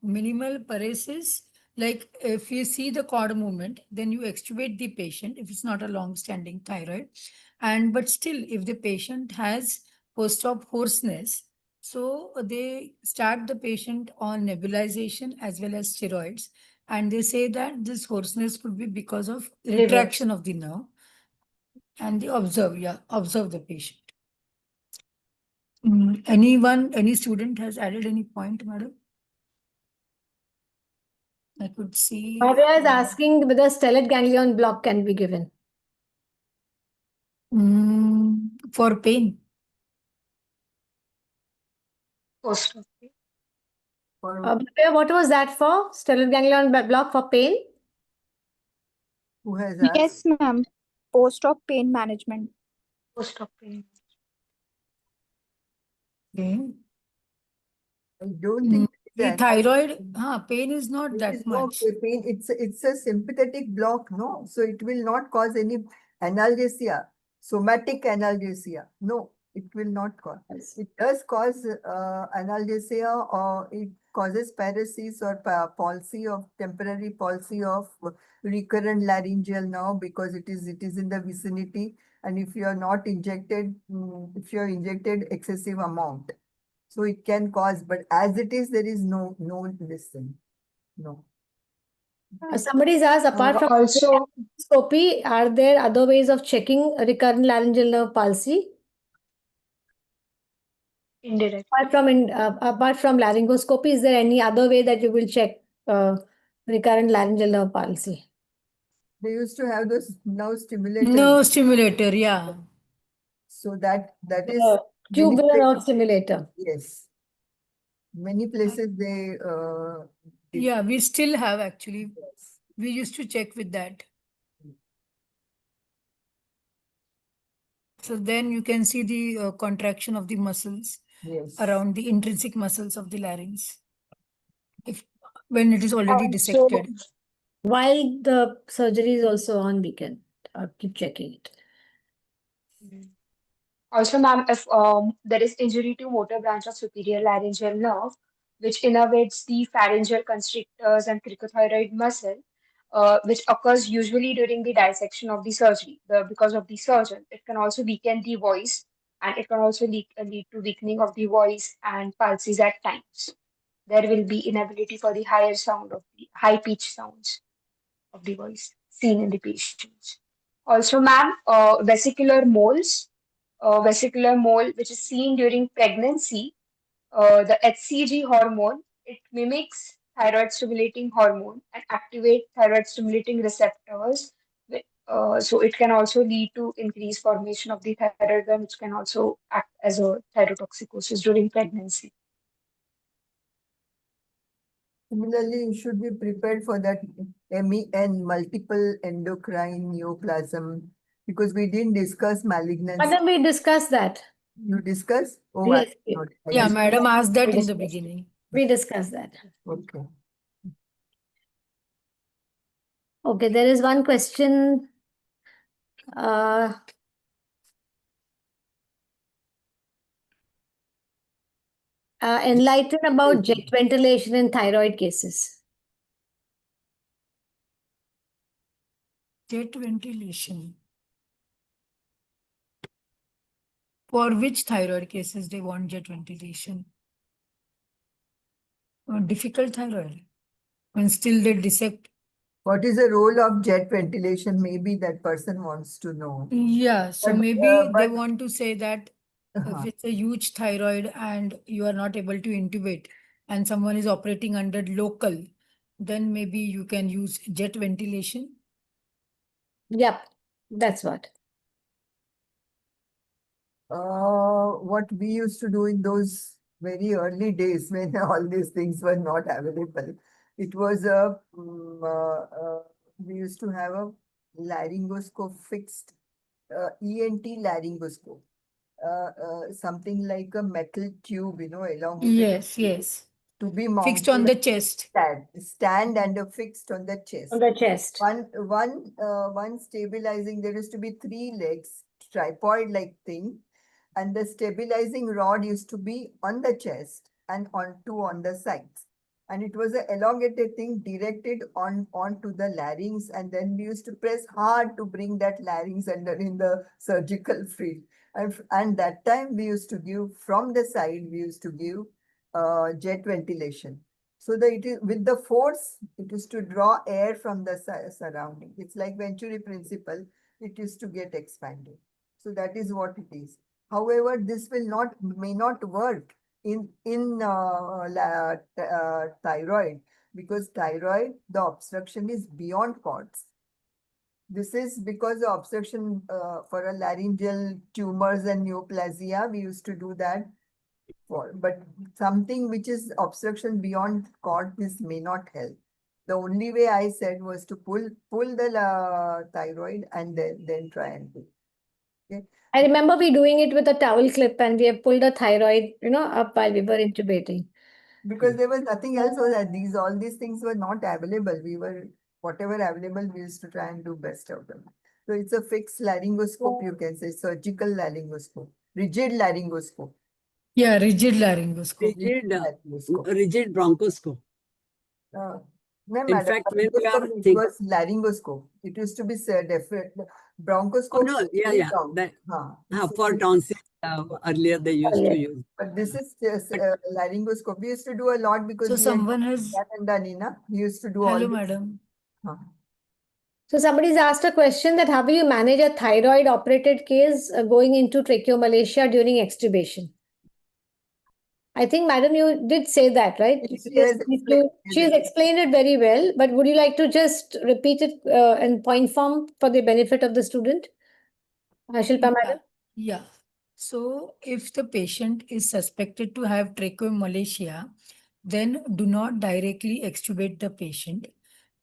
minimal paresis, like if you see the cord movement, then you extubate the patient if it's not a long-standing thyroid. But still, if the patient has post-op hoarseness, so they start the patient on nebulization as well as steroids. And they say that this hoarseness could be because of retraction of the nerve. And they observe the patient. Any student has added any point, madam? I could see. Bhavya is asking whether stellate ganglion block can be given. For pain. Bhavya, what was that for? Stellate ganglion block for pain? Who has asked? Yes, ma'am. Post-op pain management. Post-op pain. Okay. I don't think The thyroid pain is not that much. Pain, it's a sympathetic block, no? So it will not cause any analgesia, somatic analgesia. No, it will not cause. It does cause analgesia, or it causes paresis or palsy of temporary palsy of recurrent laryngeal nerve because it is in the vicinity, and if you are not injected, if you are injected excessive amount. So it can cause, but as it is, there is no this thing. No. Somebody's asked, apart from Also, laryngoscopy, are there other ways of checking recurrent laryngeal nerve palsy? indirect. Apart from laryngoscopy, is there any other way that you will check recurrent laryngeal nerve palsy? They used to have those nerve stimulators. No stimulator, yeah. So that is Tube many with a nerve places- stimulator. Yes. Many places they Yeah, we still have actually. yes. We used to check with that. So then you can see the contraction of the muscles Yes. around the intrinsic muscles of the larynx. When it is already Also, dissected. While the surgery is also on, we can keep checking it. Also, ma'am, if there is injury to motor branch of superior laryngeal nerve, which innervates the pharyngeal constrictors and cricothyroid muscle, which occurs usually during the dissection of the surgery, because of the surgeon, it can also weaken the voice, and it can also lead to weakening of the voice and palsies at times. There will be inability for the higher sound of the high pitch sounds of the voice seen in the patients. Also, ma'am, vesicular mole, which is seen during pregnancy, the HCG hormone, it mimics thyroid stimulating hormone and activate thyroid stimulating receptors. So it can also lead to increased formation of the thyroid gland, which can also act as a thyrotoxicosis during pregnancy. Similarly, you should be prepared for that MEN, multiple endocrine neoplasm, because we didn't discuss malignancy. But then we discussed that. You discuss? Oh, Yes, Yeah, madam asked that we in the discussed. beginning. We discussed that. Okay. Okay, there is one question. Enlighten about jet ventilation in thyroid cases. Jet ventilation. For which thyroid cases they want jet ventilation? Difficult thyroid. And still they dissect. What is the role of jet ventilation? Maybe that person wants to know. Yeah, so But, maybe they but- want to say that if it's a huge thyroid and you are not able to intubate and someone is operating under local, then maybe you can use jet ventilation. Yep, that's what. What we used to do in those very early days when all these things were not available, it was we used to have a laryngoscope fixed, ENT laryngoscope, something like a metal tube, along with Yes, yes. to be Fixed mounted on the chest. stand and fixed on the chest. On the chest. One stabilizing, there used to be 3 legs, tripod-like thing, and the stabilizing rod used to be on the chest and on the sides. And it was an elongated thing directed onto the larynx, and then we used to press hard to bring that larynx under in the surgical field. And that time we used to give from the side, we used to give jet ventilation. So that it is with the force, it is to draw air from the surrounding. It's like Venturi principle. It is to get expanded. So that is what it is. However, this may not work in thyroid, because thyroid, the obstruction is beyond cords. This is because the obstruction for a laryngeal tumors and neoplasia, we used to do that but something which is obstruction beyond cord, this may not help. The only way I said was to pull the thyroid and then try and do. Okay. I remember we doing it with a towel clip, and we have pulled the thyroid, up while we were intubating. Because there was nothing else, so that all these things were not available. We were, whatever available, we used to try and do best of them. So it's a fixed laryngoscope, you can say, surgical laryngoscope, rigid laryngoscope. Yeah, rigid laryngoscope. Rigid bronchoscope. No, In madam, fact, when we are it was laryngoscope. It used to be different. Bronchoscope. Oh, no, yeah. That, For tonsil, Earlier they used to use. But this is just laryngoscopy. We used to do a lot because So we someone has, had and Danina. We used to do all hello, this. madam. So somebody's asked a question that how will you manage a thyroid operated case going into tracheomalacia during extubation? I think, madam, you did say that, right? She's explained it very well, but would you like to just repeat it in point form for the benefit of the student? Shilpa, madam? Yeah. So if the patient is suspected to have tracheomalacia, then do not directly extubate the patient.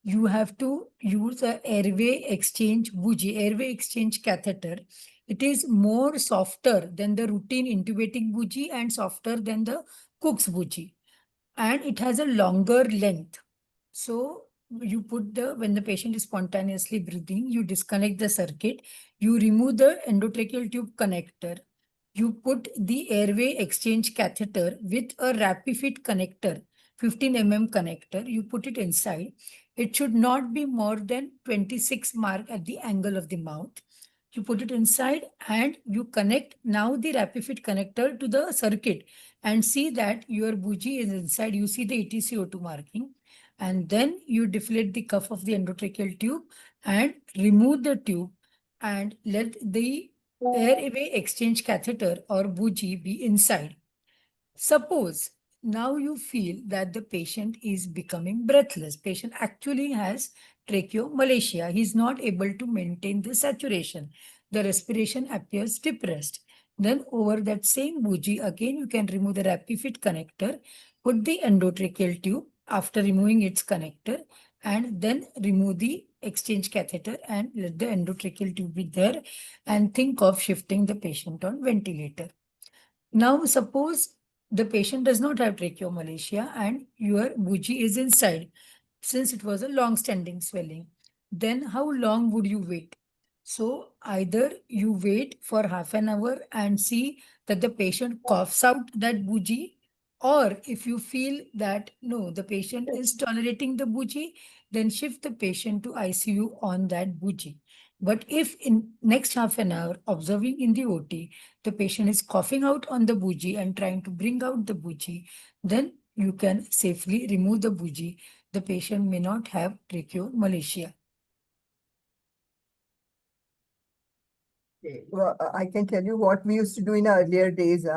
You have to use a airway exchange bougie, airway exchange catheter. It is more softer than the routine intubating bougie and softer than the Cook's bougie. And it has a longer length. So you put when the patient is spontaneously breathing, you disconnect the circuit, you remove the endotracheal tube connector, you put the airway exchange catheter with a RapiFit connector, 15 connector, you put it inside. It should not be more than 26 mark at the angle of the mouth. You put it inside and you connect now the RapiFit connector to the circuit and see that your bougie is inside. You see the ETCO2 marking. And then you deflate the cuff of the endotracheal tube and remove the tube and let the airway exchange catheter or bougie be inside. Suppose now you feel that the patient is becoming breathless. Patient actually has tracheomalacia. He is not able to maintain the saturation. The respiration appears depressed. Then over that same bougie, again you can remove the RapiFit connector, put the endotracheal tube after removing its connector, and then remove the exchange catheter and let the endotracheal tube be there and think of shifting the patient on ventilator. Now suppose the patient does not have tracheomalacia and your bougie is inside, since it was a long-standing swelling, then how long would you wait? So either you wait for half an hour and see that the patient coughs out that bougie, or if you feel that no, the patient is tolerating the bougie, then shift the patient to ICU on that bougie. But if in next half an hour, observing in the OT, the patient is coughing out on the bougie and trying to bring out the bougie, then you can safely remove the bougie. The patient may not have tracheomalacia. Well, I can tell you what we used to do in earlier days.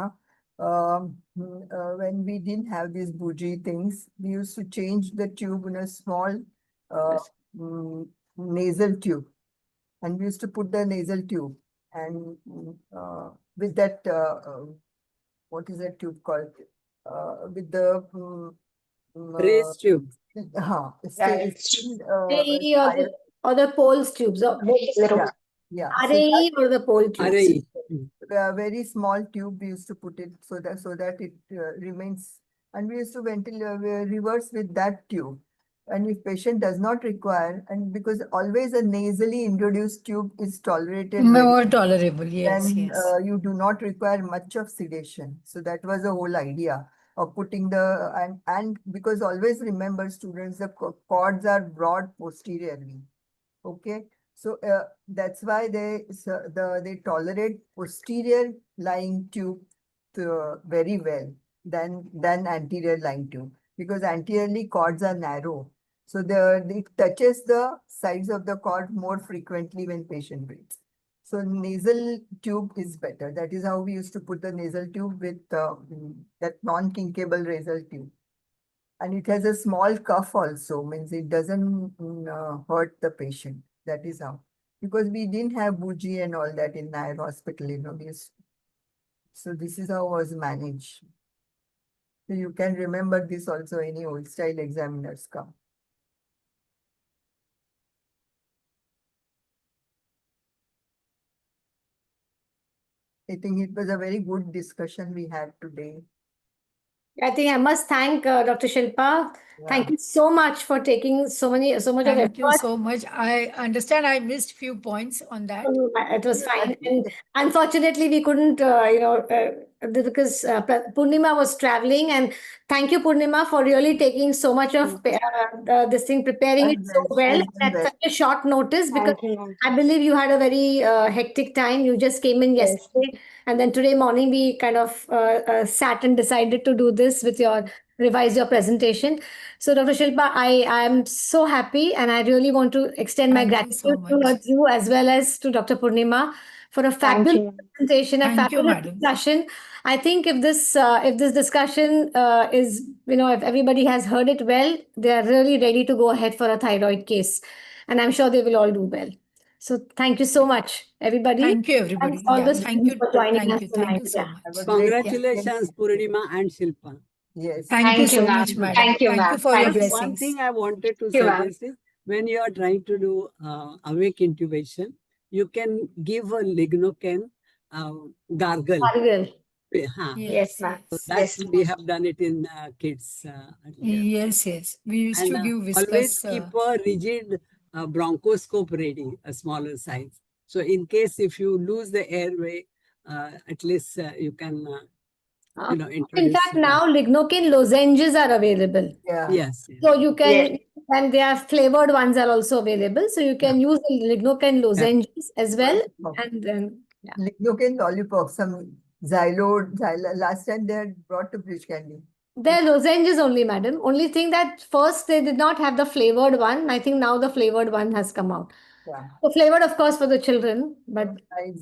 When we didn't have these bougie things, we used to change the tube in a small nasal tube. And we used to put the nasal tube. And with that, what is that tube called? With the Trace tube. Or the Poles tubes. Yeah. RAE or the pole tubes. RAE. A very small tube we used to put it so that it remains, and we used to reverse with that tube. And if patient does not require, and because always a nasally introduced tube is tolerated more tolerable, yes, then yes. You do not require much of sedation. So that was the whole idea of putting the and because always remember students, the cords are broad posteriorly. Okay. So that's why they tolerate posterior lying tube very well than anterior lying tube, because anteriorly cords are narrow. So it touches the sides of the cord more frequently when patient breathes. So nasal tube is better. That is how we used to put the nasal tube with that non-kinkable nasal tube. And it has a small cuff also, means it doesn't hurt the patient. That is how. Because we didn't have bougie and all that in Nair hospital, So this is how it was managed. So you can remember this also, any old style examiners come. I think it was a very good discussion we had today. I think I must thank Dr. Shilpa. Yeah. Thank you so much for taking so much of effort. Thank you so much. I understand I missed few points on that. It was fine. And unfortunately, we couldn't, because Poornima was traveling, and thank you, Poornima, for really taking so much of this thing, preparing it so well at such a short notice, because Thank you, ma'am. I believe you had a very hectic time. You just came in Yes. yesterday, and then today morning we kind of sat and decided to do this with revise your presentation. So, Dr. Shilpa, I am so happy, and I really want to extend my Thank you so gratitude much. towards you as well as to Dr. Purnima for a Thank fabulous you. presentation, a Thank you, fabulous madam. discussion. I think if this discussion is, if everybody has heard it well, they are really ready to go ahead for a thyroid case, and I'm sure they will all do well. So thank you so much, everybody. Thank you, Thanks everybody. all Yeah, the thank students you. for joining Thank us you. tonight. Thank you so Yeah. much. Have a great Congratulations, Poornima and Shilpa. Yes. Thank you Thank you, so ma'am. much, madam. Thank you, Thank you ma'am. for your Thank you. Just one blessings. thing I wanted to Thank you, ma'am. suggest is when you are trying to do awake intubation, you can give a lignocaine gargle. Farewell. Huh. Yes, ma'am. So Yes. that Yes, we ma'am. have done it in kids earlier. Yes. We used And to give always viscous. keep a rigid bronchoscope ready, a smaller size. So in case if you lose the airway, at least you can, In introduce. fact, now lignocaine lozenges are available. Yeah. Yes. So you Yes. can, and they are flavored ones are also available. So you can use the lignocaine lozenges as well. And then, yeah. Lignocaine lollipop, some last time they had brought to Bridge Candy. They're lozenges only, madam. Only thing that first they did not have the flavored one. I think now the flavored one has come out. Yeah. So flavored, of course, for the children, but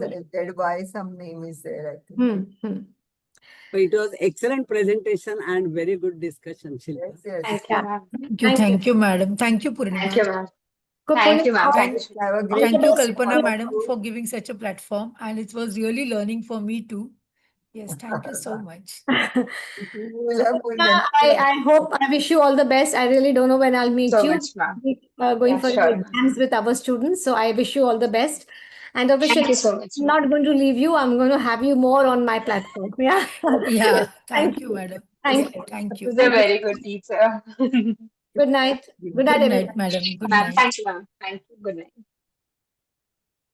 That's why some name is there, I think. So it was excellent presentation and very good discussion, Shilpa. Yes. Thank you, ma'am. Thank you, madam. Thank you, Thank Purnima. you, ma'am. Thank you, ma'am. Thank you. Have a All great the Thank you, best. Kalpana, madam, for giving such a platform. And it was really learning for me too. Yes, thank you so much. We'll have full I hope, I wish you all the best. I really don't know when I'll meet so you. much, ma'am. Going Yeah, for sure, your ma'am. exams with our students. So I wish you all the best. And Dr. Thank Shilpa, you so much, I'm ma'am. not going to leave you. I'm going to have you more on my platform. Yeah. Yeah, thank you, madam. Thank Yeah, you. thank you. She's a very good teacher. Good night. Good night, Good everyone. night, madam. Good Ma'am, night. thank you, ma'am. Thank you. Good night.